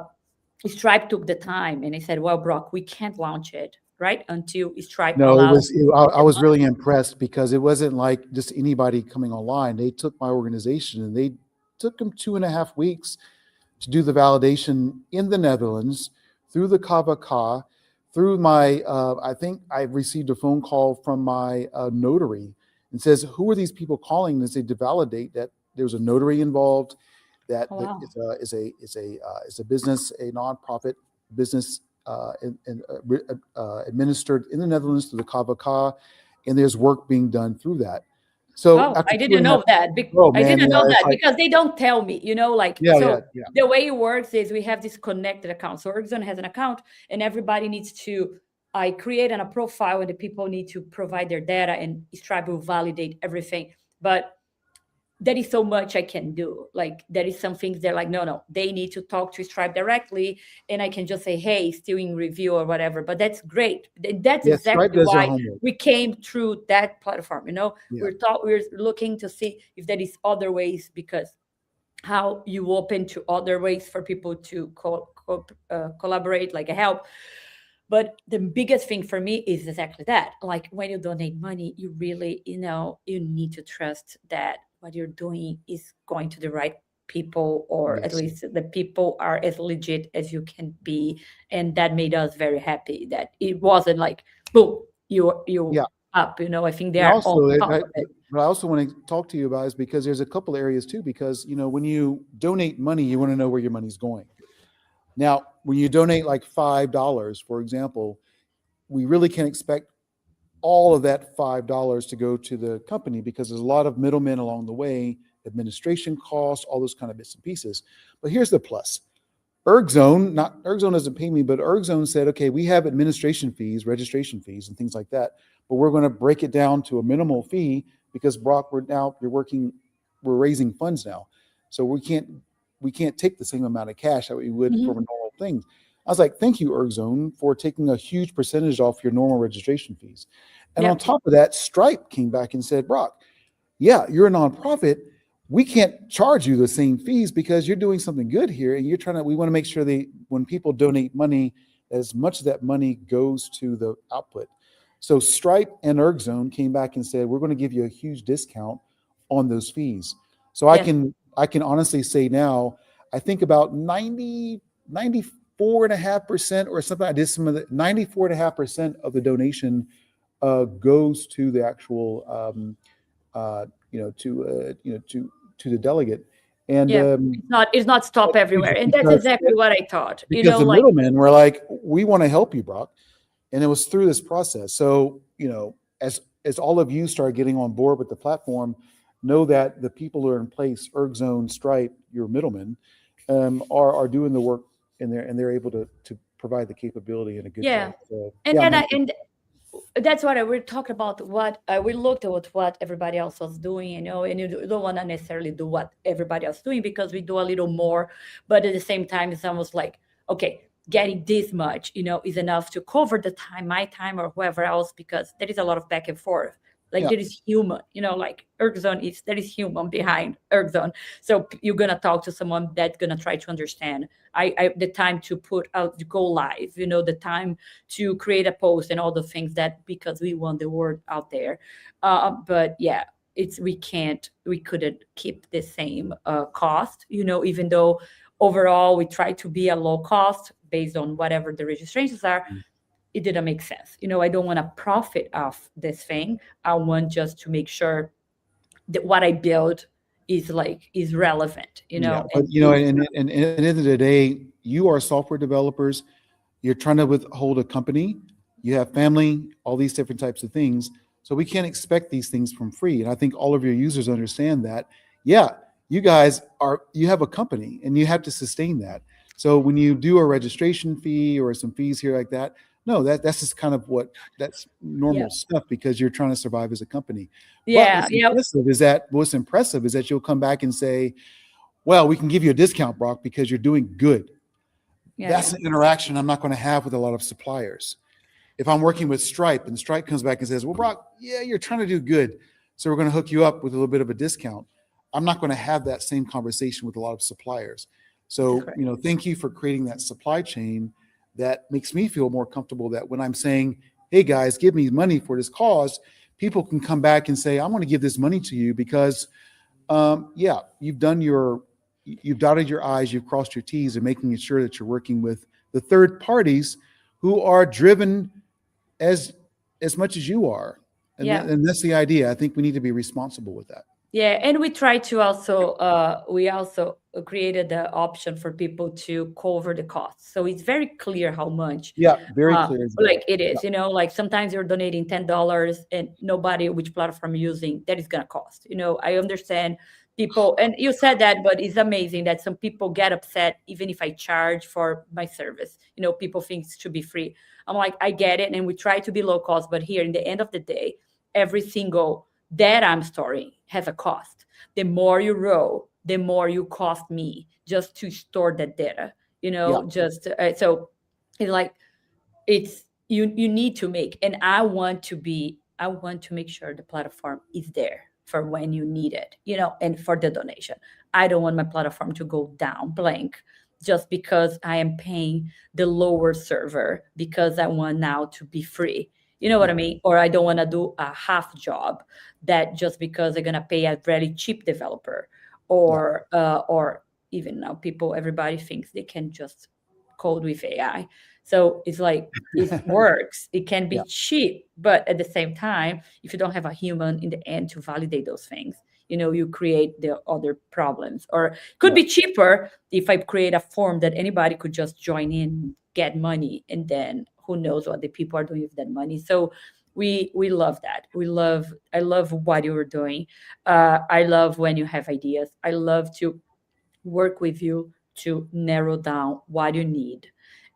Stripe took the time and they said, well, Brock, we can't launch it, right? Until Stripe No, allows I the was money. really impressed because it wasn't like just anybody coming online. They took my organization and they took them 2.5 weeks to do the validation in the Netherlands through the KVK, through my, I think I received a phone call from my notary and says, who are these people calling? And say to validate that there's a notary involved, that Oh, wow. it's a business, a nonprofit business administered in the Netherlands through the KVK, and there's work being done through that. So Oh, after I two didn't and a half, know that. oh I man, didn't yeah, know it's that like, because they don't tell me, yeah, so yeah, yeah. the way it works is we have this connected account. So ErgZone has an account and everybody needs to, I create a profile and the people need to provide their data and Stripe will validate everything. But there is so much I can do. Like there is some things they're like, no, they need to talk to Stripe directly, and I can just say, hey, still in review or whatever. But that's great. That's Yeah, Stripe exactly does their why homework. we came through that platform. Yeah. We're looking to see if there is other ways, because how you open to other ways for people to collaborate, like a help. But the biggest thing for me is exactly that. Like when you donate money, you really, you need to trust that what you're doing is going to the right people, or at Yes. least the people are as legit as you can be. And that made us very happy that it wasn't like, boom, you Yeah. up. I think they And are on also, top of it. what I also want to talk to you about is because there's a couple areas too, because, when you donate money, you want to know where your money's going. Now, when you donate like $5, for example, we really can't expect all of that $5 to go to the company because there's a lot of middlemen along the way, administration costs, all those kind of bits and pieces. But here's the plus. ErgZone doesn't pay me, but ErgZone said, okay, we have administration fees, registration fees, and things like that, but we're going to break it down to a minimal fee because Brock, we're raising funds now, so we can't take the same amount of cash that we would Mhm. for a normal thing. I was like, thank you, ErgZone, for taking a huge percentage off your normal registration fees. And on Yep. top of that, Stripe came back and said, Brock, yeah, you're a nonprofit. We can't charge you the same fees because you're doing something good here. And we want to make sure when people donate money, as much of that money goes to the output. So Stripe and ErgZone came back and said, we're going to give you a huge discount on those fees. So I Yes. can, I can honestly say now, I think about 94.5% or something. I did some of the 94.5% of the donation goes to the actual, to the delegate. And Yeah. It's not stop everywhere. And that's because exactly what I thought. the Like, middlemen were like, we want to help you, Brock. And it was through this process. So, as all of you start getting on board with the platform, know that the people who are in place, ErgZone, Stripe, your middlemen, are doing the work, and they're able to provide the capability in a good yeah. way. So And yeah, then man. and that's what we talked about. What we looked at what everybody else was doing, and you don't want to necessarily do what everybody else is doing because we do a little more, but at the same time, it's almost like, okay, getting this much, is enough to cover the time, my time or whoever else, because there is a lot of back and forth. Like Yeah. there is human, like ErgZone there is human behind ErgZone. So you're gonna talk to someone that's gonna try to understand. The time to put out to go live, the time to create a post and all the things that, because we want the word out there. But yeah, we couldn't keep the same cost, even though overall we try to be a low cost based on whatever the registrations are. It didn't make sense. I don't want to profit off this thing. I want just to make sure that what I build is relevant, Yeah, but and is and at the end of the day, you are software developers. You're trying to withhold a company. You have family, all these different types of things. So we can't expect these things from free. And I think all of your users understand that. Yeah, you have a company and you have to sustain that. So when you do a registration fee or some fees here like that, no, that's just kind of that's yeah, normal stuff because you're trying to survive as a company. But yeah, yeah, what's impressive is that you'll come back and say, well, we can give you a discount, Brock, because you're doing good. yeah, That's yeah, an interaction I'm not going to have with a lot of suppliers. If I'm working with Stripe and Stripe comes back and says, well, Brock, yeah, you're trying to do good, so we're going to hook you up with a little bit of a discount. I'm not going to have that same conversation with a lot of suppliers. That's So, correct. thank you for creating that supply chain that makes me feel more comfortable that when I'm saying, hey guys, give me money for this cause, people can come back and say, I want to give this money to you because, yeah, you've dotted your I's, you've crossed your T's, and making sure that you're working with the third parties who are driven as as much as you are. Yeah. And that's the idea. I think we need to be responsible with that. Yeah, and we try to also we also created the option for people to cover the costs. So it's very clear how much Yeah, very clear as well. like it Yeah, is, like sometimes you're donating $10 and nobody which platform you're using that is gonna cost. I understand people, and you said that, but it's amazing that some people get upset even if I charge for my service. People think it should be free. I'm like, I get it, and we try to be low cost, but here in the end of the day, every single that I'm storing has a cost. The more you row, the more you cost me just to store that data. yeah, Just so it's like you need to make, and I want to make sure the platform is there for when you need it, and for the donation. I don't want my platform to go down blank just because I am paying the lower server because I want now to be free. You know what I yeah, mean? Or I don't want to do a half job that just because they're gonna pay a very cheap developer, yeah, or even now everybody thinks they can just code with AI. So it's like it works. It can be yeah, cheap, but at the same time, if you don't have a human in the end to validate those things, you create the other problems. Or could yeah. be cheaper if I create a form that anybody could just join in, get money, and then who knows what the people are doing with that money. So we love that. I love what you're doing. I love when you have ideas. I love to work with you to narrow down what you need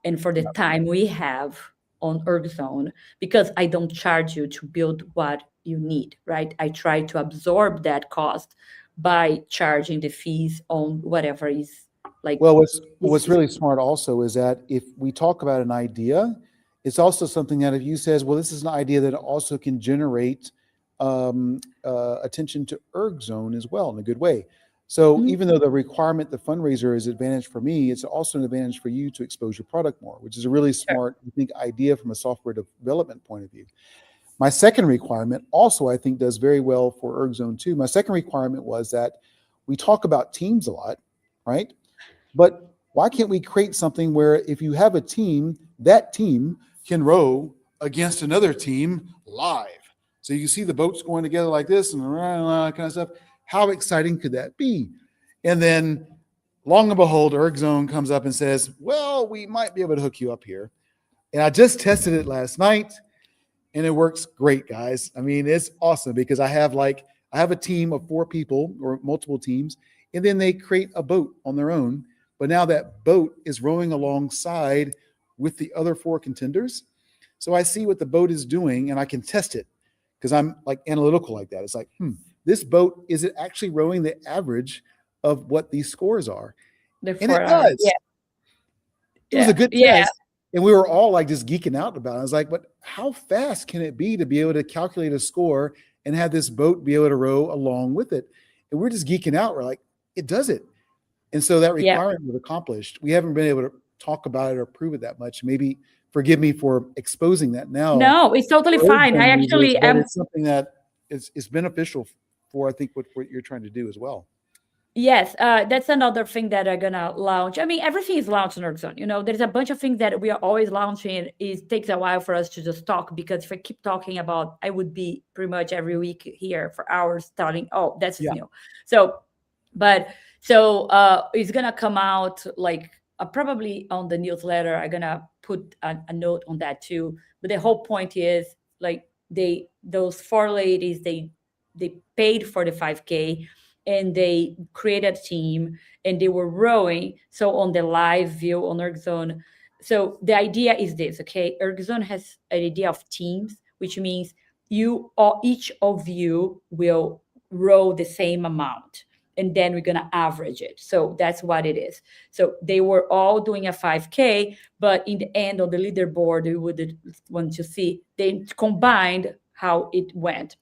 and for the time we have on ErgZone, because I don't charge you to build what you need, right? I try to absorb that cost by charging the fees on whatever is like Well, what's is really smart also is that if we talk about an idea, it's also something that if you says, well, this is an idea that also can generate attention to ErgZone as well in a good way. So Mhm. even though the requirement, the fundraiser is advantage for me, it's also an advantage for you to expose your product more, which is a really Sure. smart, I think, idea from a software development point of view. My second requirement also, I think, does very well for ErgZone too. My second requirement was that we talk about teams a lot, right? But why can't we create something where if you have a team, that team can row against another team live? So you see the boats going together like this and all that kind of stuff. How exciting could that be? And then, long and behold, ErgZone comes up and says, well, we might be able to hook you up here. And I just tested it last night and it works great, guys. I mean, it's awesome because I have a team of 4 people or multiple teams, and then they create a boat on their own. But now that boat is rowing alongside with the other 4 contenders. So I see what the boat is doing and I can test it because I'm like analytical like that. It's like, this boat, is it actually rowing the average of what these scores are? The And it 4 hours. Yeah, does. It was a yeah, good yeah. test. And we were all like just geeking out about it. I was like, but how fast can it be to be able to calculate a score and have this boat be able to row along with it? And we're just geeking out. We're like, it does it. And so that Yeah. requirement was accomplished. We haven't been able to talk about it or prove it that much. Maybe forgive me for exposing that now No, it's totally for fine. I some users, actually but am. it's something that is beneficial for, I think, what you're trying to do as well. Yes, that's another thing that are gonna launch. I mean, everything is launched on ErgZone. There's a bunch of things that we are always launching. It takes a while for us to just talk because if I keep talking about, I would be pretty much every week here for hours telling, oh, that's Yeah. new. So, but so it's gonna come out like probably on the newsletter. I'm gonna put a note on that too. But the whole point is like those 4 ladies they paid for the 5K and they created a team and they were rowing. So on the live view on ErgZone. So the idea is this, okay? ErgZone has an idea of teams, which means each of you will row the same amount. And then we're gonna average it. So that's what it is. So they were all doing a 5K, but in the end of the leaderboard, we would want to see they combined how it went.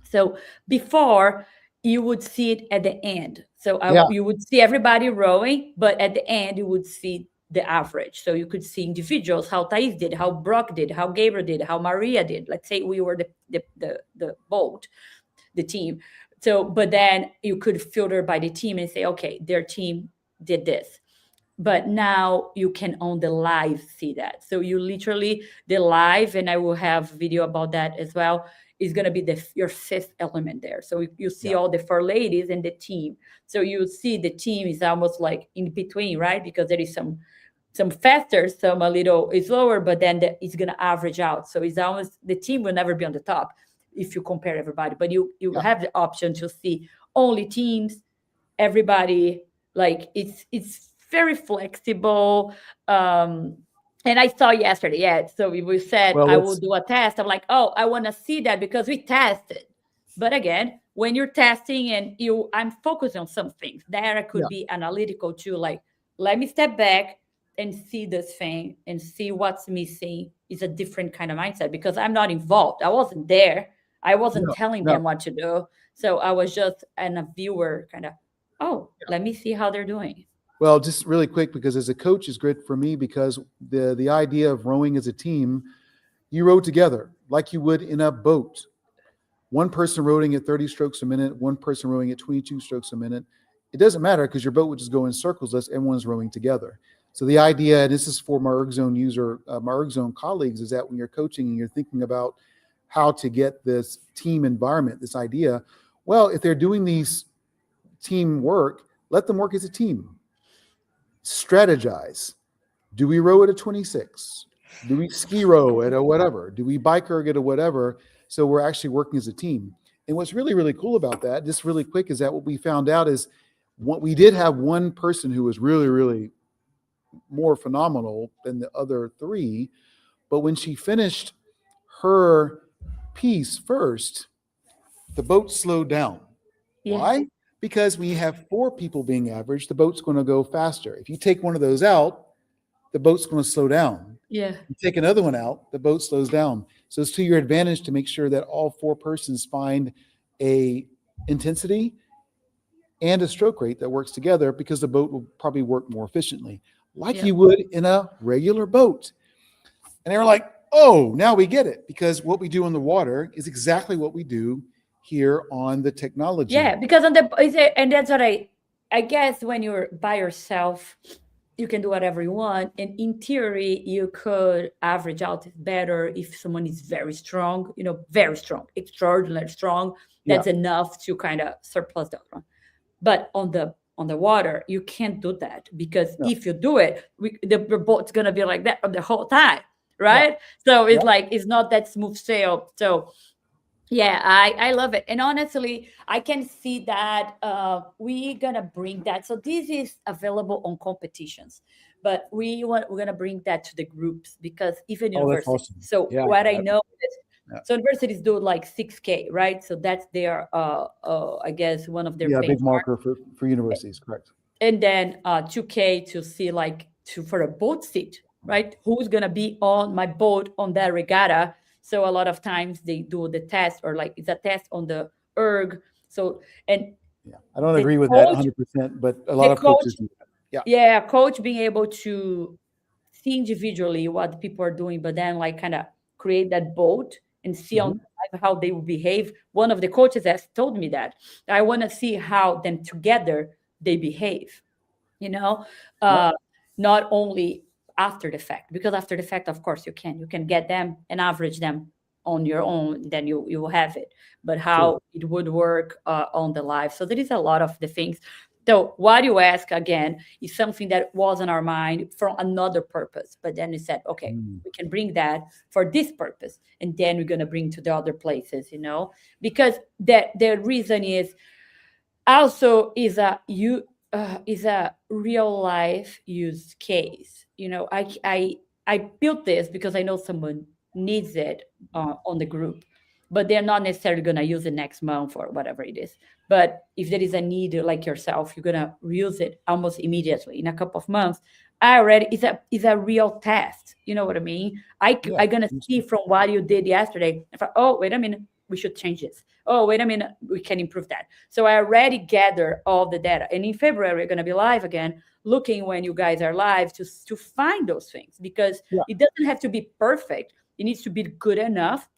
So before you would see it at the end. So Yeah. you would see everybody rowing, but at the end you would see the average. So you could see individuals, how Thais did, how Brock did, how Gabriel did, how Maria did. Let's say we were the boat, the team. So, but then you could filter by the team and say, okay, their team did this. But now you can on the live see that. So you literally the live, and I will have video about that as well, is going to be your fifth element there. So you see Yeah. all the four ladies and the team. So you see the team is almost like in between, right? Because there is some faster, some a little slower, but then it's going to average out. So it's almost the team will never be on the top if you compare everybody, but you Yeah. have the option to see only teams, everybody. Like it's very flexible. And I saw yesterday, yeah. So we said Well, I will let's, do a test. I'm like, oh, I want to see that because we tested. But again, when you're testing and I'm focused on some things. There I could yeah. be analytical too, like let me step back and see this thing and see what's missing. Is a different kind of mindset because I'm not involved. I wasn't there. I wasn't No, telling no. them what to do. So I was just a viewer kind of, oh, let me see how they're doing. Well, just really quick, because as a coach is great for me, because the idea of rowing as a team, you row together like you would in a boat. One person rowing at 30 strokes a minute, one person rowing at 22 strokes a minute. It doesn't matter because your boat would just go in circles as everyone's rowing together. So the idea, and this is for my my ErgZone colleagues, is that when you're coaching and you're thinking about how to get this team environment, this idea, well, if they're doing these team work, let them work as a team. Strategize. Do we row at a 26? Do we ski row at a whatever? Do we bike erg at a whatever? So we're actually working as a team. And what's really, really cool about that, just really quick, is that what we found out is what we did have one person who was really, really more phenomenal than the other three. But when she finished her piece first, the boat slowed down. Yeah. Why? Because when you have four people being average, the boat's going to go faster. If you take one of those out, the boat's going to slow down. Yeah. You take another one out, the boat slows down. So it's to your advantage to make sure that all four persons find a intensity and a stroke rate that works together, because the boat will probably work more efficiently, like Yep. you would in a regular boat. And they were like, oh, now we get it, because what we do on the water is exactly what we do here on the technology. Yeah, because and that's what I guess when you're by yourself, you can do whatever you want. And in theory, you could average out better if someone is very strong, very strong, extraordinarily strong. That's enough to kind of surplus the other one. But on the water, you can't do that, because if you do it, the boat's gonna be like that the whole time, right? So it's like it's not that smooth sail. So yeah, I love it. And honestly, I can see that we're gonna bring that. So this is available on competitions, but we're gonna bring that to the groups, because even Oh, that's universities. awesome. So Yeah. what I know is, Yeah. so universities do like 6K, right? So that's their I guess one of their Yeah, big benchmarks. marker for universities, correct. And then 2K to see for a boat seat, right? Who's gonna be on my boat on that regatta? So a lot of times they do the test, or like it's a test on the erg. So and Yeah, I don't the agree with that coach, 100%, but a lot of coach, coaches do that. Yeah. yeah, coach being able to see individually what people are doing, but then like kind of create that boat and see on live how they will behave. One of the coaches has told me that I want to see how then together they behave, not only after the fact, because after the fact, of course, you can get them and average them on your own, then you will have it. But how it would work on the live. So there is a lot of the things. So what you ask again is something that was on our mind for another purpose. But then we said, okay, we can bring that for this purpose. And then we're going to bring to the other places, because the reason is also is a real life use case. I built this because I know someone needs it on the group, but they're not necessarily going to use it next month or whatever it is. But if there is a need like yourself, you're going to use it almost immediately in a couple of months. I already is a real test. You know what I mean? I'm going to see from what you did yesterday. Oh, wait a minute. we should change this. Oh, wait a minute, we can improve that. So I already gather all the data. And in February, we're going to be live again, looking when you guys are live to find those things, because it doesn't have to be perfect. It needs to be good enough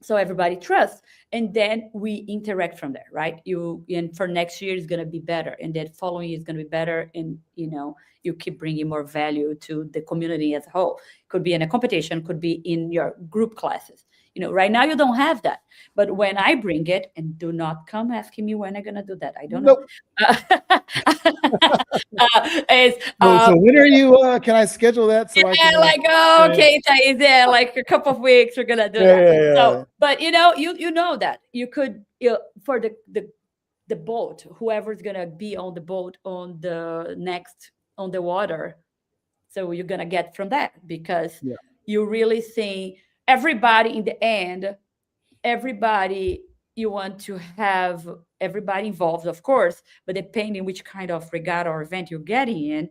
so everybody trusts, and then we interact from there, right? And for next year is going to be better, and then following year is going to be better, and you keep bringing more value to the community as a whole. Could be in a competition, could be in your group classes. Right now you don't have that, but when I bring it, and do not come asking me when I'm going to do that, I don't know. So when are you? Can I schedule that so I can? Okay, Thais, like a couple of weeks, we're gonna do that. So, but you know that you could for the boat, whoever's gonna be on the boat on the water. So you're gonna get from that, because you really see everybody in the end. Everybody, you want to have everybody involved, of course, but depending which kind of regatta or event you're getting in,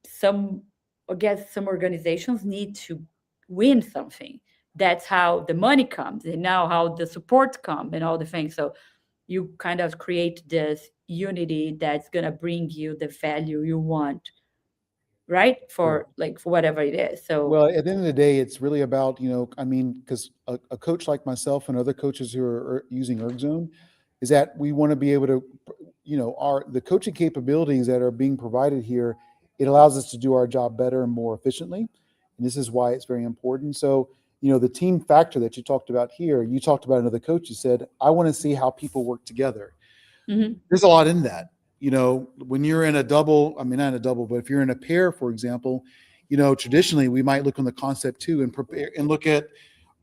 some organizations need to win something. That's how the money comes, and now how the support come and all the things. So you kind of create this unity that's going to bring you the value you want, right? For whatever it is. So, well, at the end of the day, it's really about, because a coach like myself and other coaches who are using ErgZone, is that we want to be able to, the coaching capabilities that are being provided here, it allows us to do our job better and more efficiently. And this is why it's very important. So, the team factor that you talked about here, you talked about another coach, you said, I want to see how people work together. Mm-hmm. There's a lot in that. When you're in a double, not in a double, but if you're in a pair, for example, traditionally we might look on the concept too and prepare and look at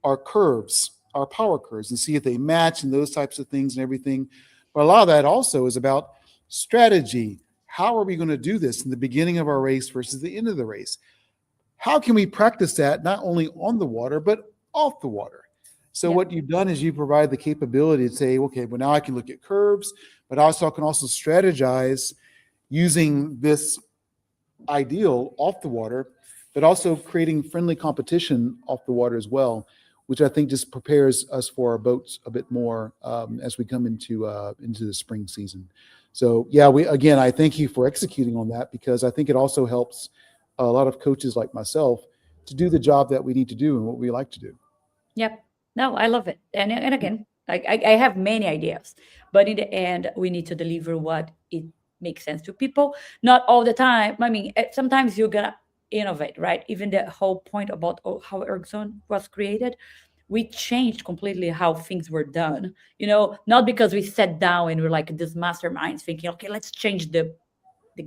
our curves, our power curves, and see if they match and those types of things and everything. But a lot of that also is about strategy. How are we going to do this in the beginning of our race versus the end of the race? How can we practice that not only on the water, but off the water? So what you've done is you provide the capability to say, okay, well, now I can look at curves, but I can also strategize using this ideal off the water, but also creating friendly competition off the water as well, which I think just prepares us for our boats a bit more as we come into the spring season. So I thank you for executing on that, because I think it also helps a lot of coaches like myself to do the job that we need to do and what we like to do. Yep. No, I love it. And again, I have many ideas, but in the end, we need to deliver what it makes sense to people. Not all the time. Sometimes you're gonna innovate, right? Even the whole point about how ErgZone was created, we changed completely how things were done. Not because we sat down and we're like this masterminds thinking, okay, let's change the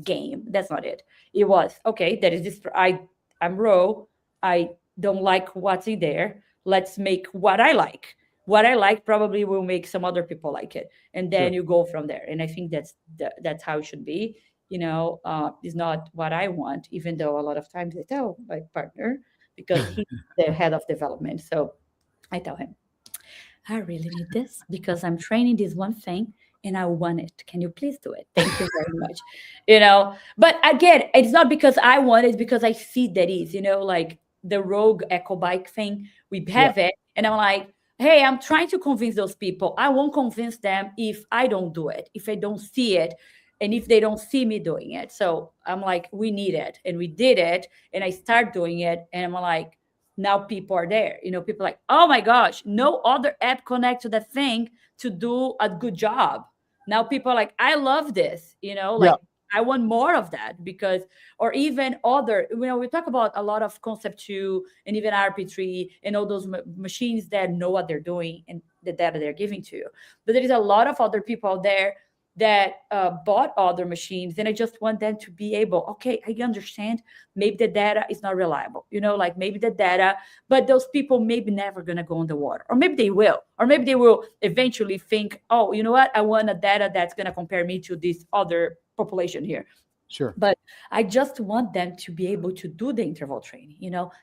game. That's not it. It was, okay, there is this, I'm Ro, I don't like what's in there. Let's make what I like. What I like probably will make some other people like it, and then you go from there. And I think that's how it should be. It's not what I want, even though a lot of times I tell my partner, because he's the head of development. So I tell him, I really need this because I'm training this one thing and I want it. Can you please do it? Thank you very much. But again, it's not because I want it, it's because I see that is, like the Rogue Echo Bike thing, we have it. And I'm like, hey, I'm trying to convince those people. I won't convince them if I don't do it, if I don't see it, and if they don't see me doing it. So I'm like, we need it. And we did it. And I start doing it. And I'm like, now people are there. People are like, oh my gosh, no other app connect to that thing to do a good job. Now people are like, I love this, I want more of that, because, or even other, we talk about a lot of Concept 2 and even RP3 and all those machines that know what they're doing and the data they're giving to you. But there is a lot of other people out there that bought other machines, and I just want them to be able, okay, I understand maybe the data is not reliable, maybe the data, but those people maybe never gonna go on the water, or maybe they will, eventually think, oh, you know what, I want a data that's gonna compare me to this other population here. Sure. But I just want them to be able to do the interval training,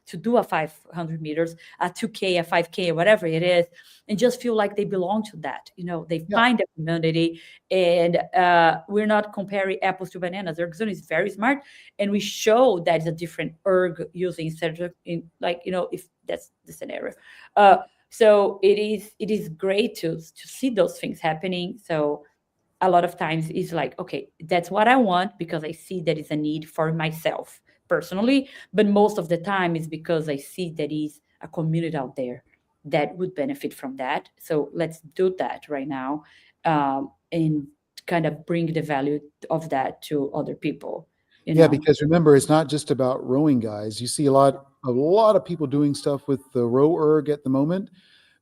to do a 500 meters, a 2K, a 5K, whatever it is, and just feel like they belong to that. They find a community, and we're not comparing apples to bananas. ErgZone is very smart, and we show that it's a different erg using, if that's the scenario. So it is great to see those things happening. So a lot of times it's like, okay, that's what I want because I see that is a need for myself personally. But most of the time is because I see that is a community out there that would benefit from that. So let's do that right now, and kind of bring the value of that to other people, you Yeah, know? because remember, it's not just about rowing, guys. You see a lot of people doing stuff with the row erg at the moment,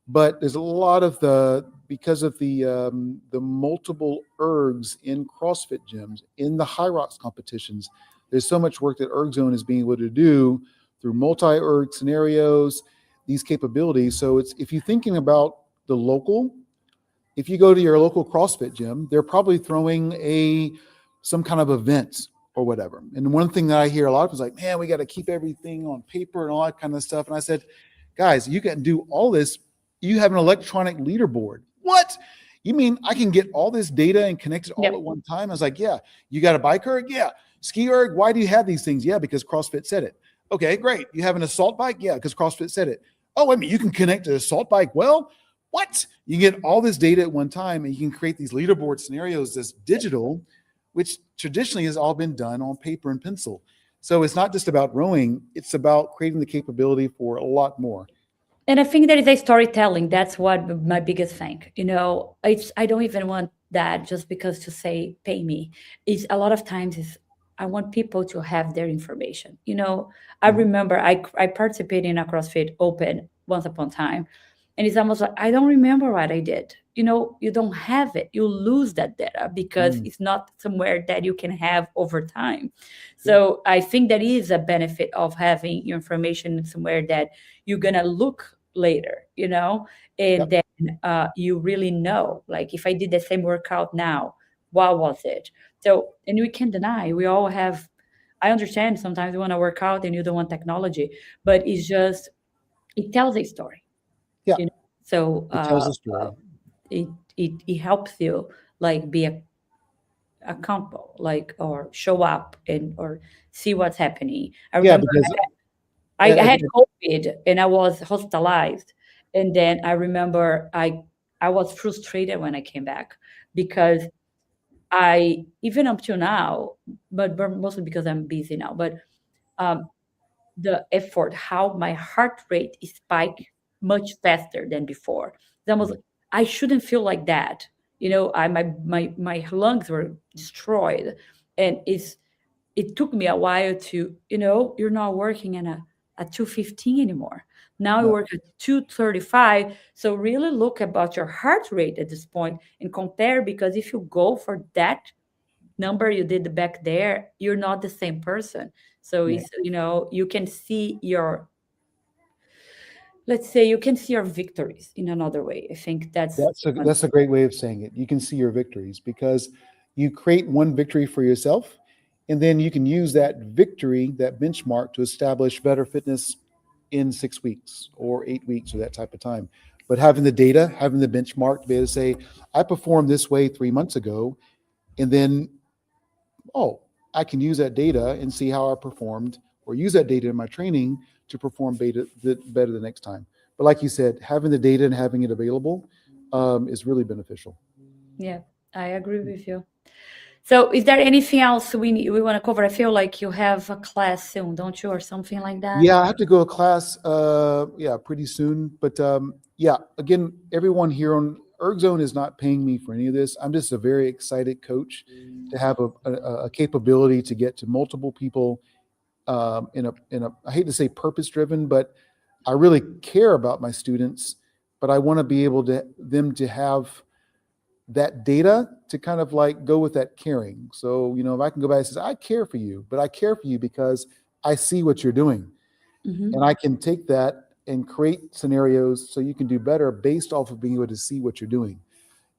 but there's a lot of because of the multiple ergs in CrossFit gyms, in the high rocks competitions. There's so much work that ErgZone is being able to do through multi-erg scenarios, these capabilities. So it's, if you're thinking about the local, if you go to your local CrossFit gym, they're probably throwing some kind of event or whatever. And one thing that I hear a lot of is like, man, we got to keep everything on paper and all that kind of stuff. And I said, guys, you can do all this. You have an electronic leaderboard. What? You mean I can get all this data and connect it all Yep. at one time? I was like, yeah. You got a bike erg? Yeah. Ski erg? Why do you have these things? Yeah, because CrossFit said it. Okay, great. You have an assault bike? Yeah, because CrossFit said it. Oh, wait a minute, you can connect an assault bike? Well, what? You get all this data at one time and you can create these leaderboard scenarios that's digital, which traditionally has all been done on paper and pencil. So it's not just about rowing, it's about creating the capability for a lot more. And I think there is a storytelling. That's what my biggest thing. I don't even want that just because to say pay me. It's a lot of times is I want people to have their information. I remember I participated in a CrossFit Open once upon a time, and it's almost like I don't remember what I did. You don't have it. You lose that data because Mm. it's not somewhere that you can have over time. Yeah. So I think that is a benefit of having your information somewhere that you're gonna look later, and Yep. then you really know, like if I did the same workout now, what was it? So, and we can't deny, we all have. I understand sometimes you want to work out and you don't want technology, but it's just it tells a story, Yeah. you know. So It tells a story. it helps you like be accountable, like or show up and or see what's happening. I Yeah, remember because I at, had COVID and I was hospitalized. And then I remember I was frustrated when I came back because I, even up to now, but mostly because I'm busy now, but um, the effort, how my heart rate spiked much faster than before. It's almost, I shouldn't feel like that. My lungs were destroyed, and it took me a while to, you're not working in at 215 anymore. Now you no, work at 235. So really look about your heart rate at this point and compare, because if you go for that number you did back there, you're not the same person. So no. it's, you can see your, let's say you can see your victories in another way. I think that's one. That's a great way of saying it. You can see your victories because you create one victory for yourself, and then you can use that victory, that benchmark, to establish better fitness in 6 weeks or 8 weeks or that type of time. But having the data, having the benchmark to be able to say, I performed this way 3 months ago, and then, oh, I can use that data and see how I performed, or use that data in my training to perform better the next time. But like you said, having the data and having it available is really beneficial. Yeah, I agree with you. So is there anything else we want to cover? I feel like you have a class soon, don't you, or something like that? Yeah, I have to go to class. Yeah, pretty soon. But yeah, again, everyone here on ErgZone is not paying me for any of this. I'm just a very excited coach to have a capability to get to multiple people in a I hate to say purpose driven, but I really care about my students. But I want to be able to them to have that data to kind of like go with that caring. So if I can go back and say I care for you, but I care for you because I see what you're doing. And Hmm. I can take that and create scenarios so you can do better based off of being able to see what you're doing.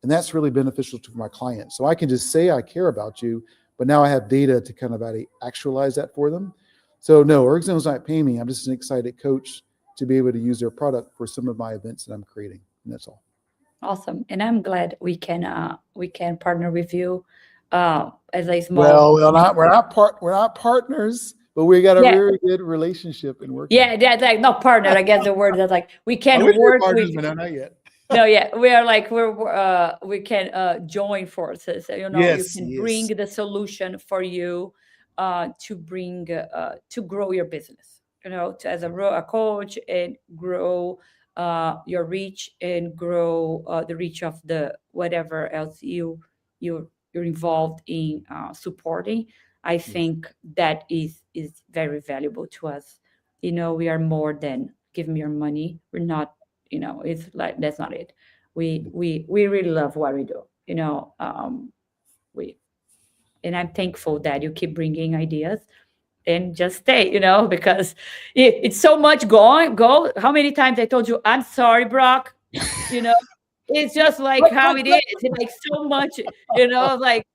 And that's really beneficial to my clients. So I can just say I care about you, but now I have data to kind of actualize that for them. So no, ErgZone's not paying me. I'm just an excited coach to be able to use their product for some of my events that I'm creating. And that's all. Awesome, and I'm glad we can partner with you as a small. Well, we're not partners. but we got a Yeah. very good relationship in working. Yeah, that's like not partner. I guess the word that's like we I can wish we were work partners, with. but no, not yet. No, yeah, we are like we can join forces. You know, you Yes, can yes. bring the solution for you to grow your business. You know, as a coach and grow your reach and grow the reach of the whatever else you're involved in supporting. I Yes. think that is very valuable to us. You know, we are more than give me your money. We're not, you know, it's like that's not it. We really love what we do, you know. We And I'm thankful that you keep bringing ideas and just stay, you know, because it's so much go. How many times I told you I'm sorry, Brock, you know. It's just like how it is. It's like so much, you know, like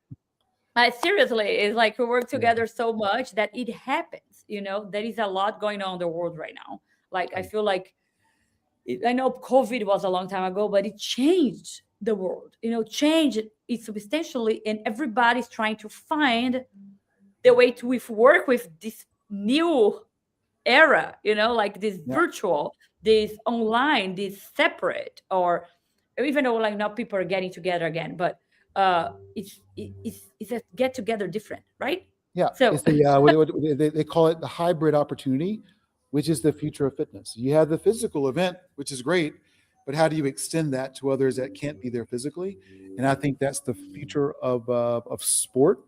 seriously, it's like we work Yeah. together so much that it happens, you know. There is a lot going on in the world right now. Like I feel like I know COVID was a long time ago, but it changed the world. You know, changed it substantially, and everybody's trying to find the way to work with this new era. You know, like this Yeah. virtual, this online, this separate, or even though like now people are getting together again, but it's a get together different, right? Yeah, So it's the they call it the hybrid opportunity, which is the future of fitness. You have the physical event, which is great, but how do you extend that to others that can't be there physically? And I think that's the future of sport,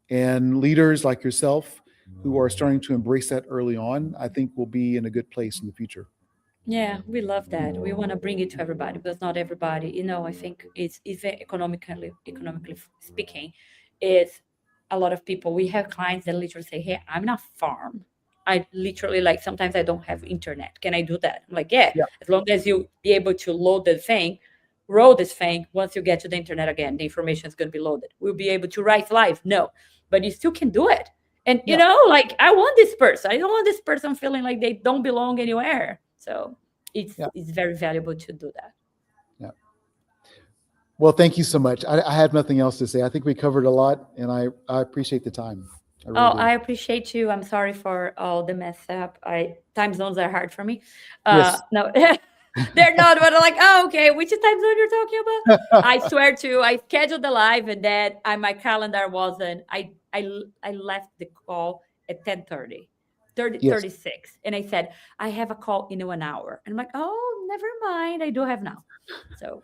and leaders like yourself who are starting to embrace that early on. I think we'll be in a good place in the future. yeah, we love that. We want to bring it to everybody because not everybody, you know, I think it's even economically speaking, it's a lot of people. We have clients that literally say, "Hey, I'm not farm. I literally like sometimes I don't have internet. Can I do that?" I'm like, "Yeah, Yeah, as long as you be able to load the thing, roll this thing. Once you get to the internet again, the information is going to be loaded. We'll be able to write live. No, but you still can do it. And you yeah, know, like I want this person. I don't want this person feeling like they don't belong anywhere. So yeah, it's very valuable to do that. yeah. Well, thank you so much. I have nothing else to say. I think we covered a lot, and I appreciate the time. I really Oh, do. I appreciate you. I'm sorry for all the mess up. I time zones are hard for me. Yes. No, they're not. But I'm like, oh, okay. Which time zone you're talking about? I swear to. I scheduled the live, and then my calendar wasn't. I left the call at 10:30. Yes. 36, and I said I have a call in 1 hour, and I'm like, oh, never mind, I do have now. So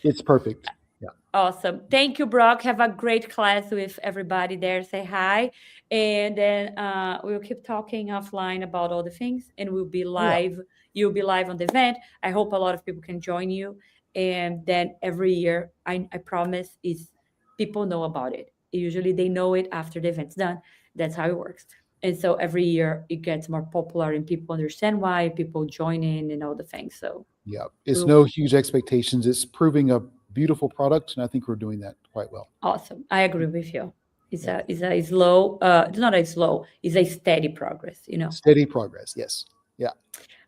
It's perfect. Yeah. awesome. Thank you, Brock. Have a great class with everybody there. Say hi. And then we'll keep talking offline about all the things. And we'll be Yeah. live. You'll be live on the event. I hope a lot of people can join you. And then every year, I promise, is people know about it. Usually they know it after the event's done. That's how it works. And so every year it gets more popular and people understand why, people join in and all the things. So Yeah. It's we'll no huge expectations. It's proving a beautiful product, and I think we're doing that quite well. awesome. I agree with you. It's Yeah. a slow, it's not a slow, it's a steady progress, you know. Steady progress. Yes. Yeah.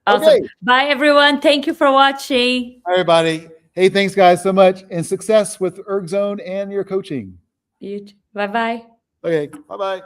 Awesome. Okay. Bye everyone. Thank you for watching. Hi, everybody. Hey, thanks, guys, so much, and success with ErgZone and your coaching. Bye bye. Okay. Bye bye.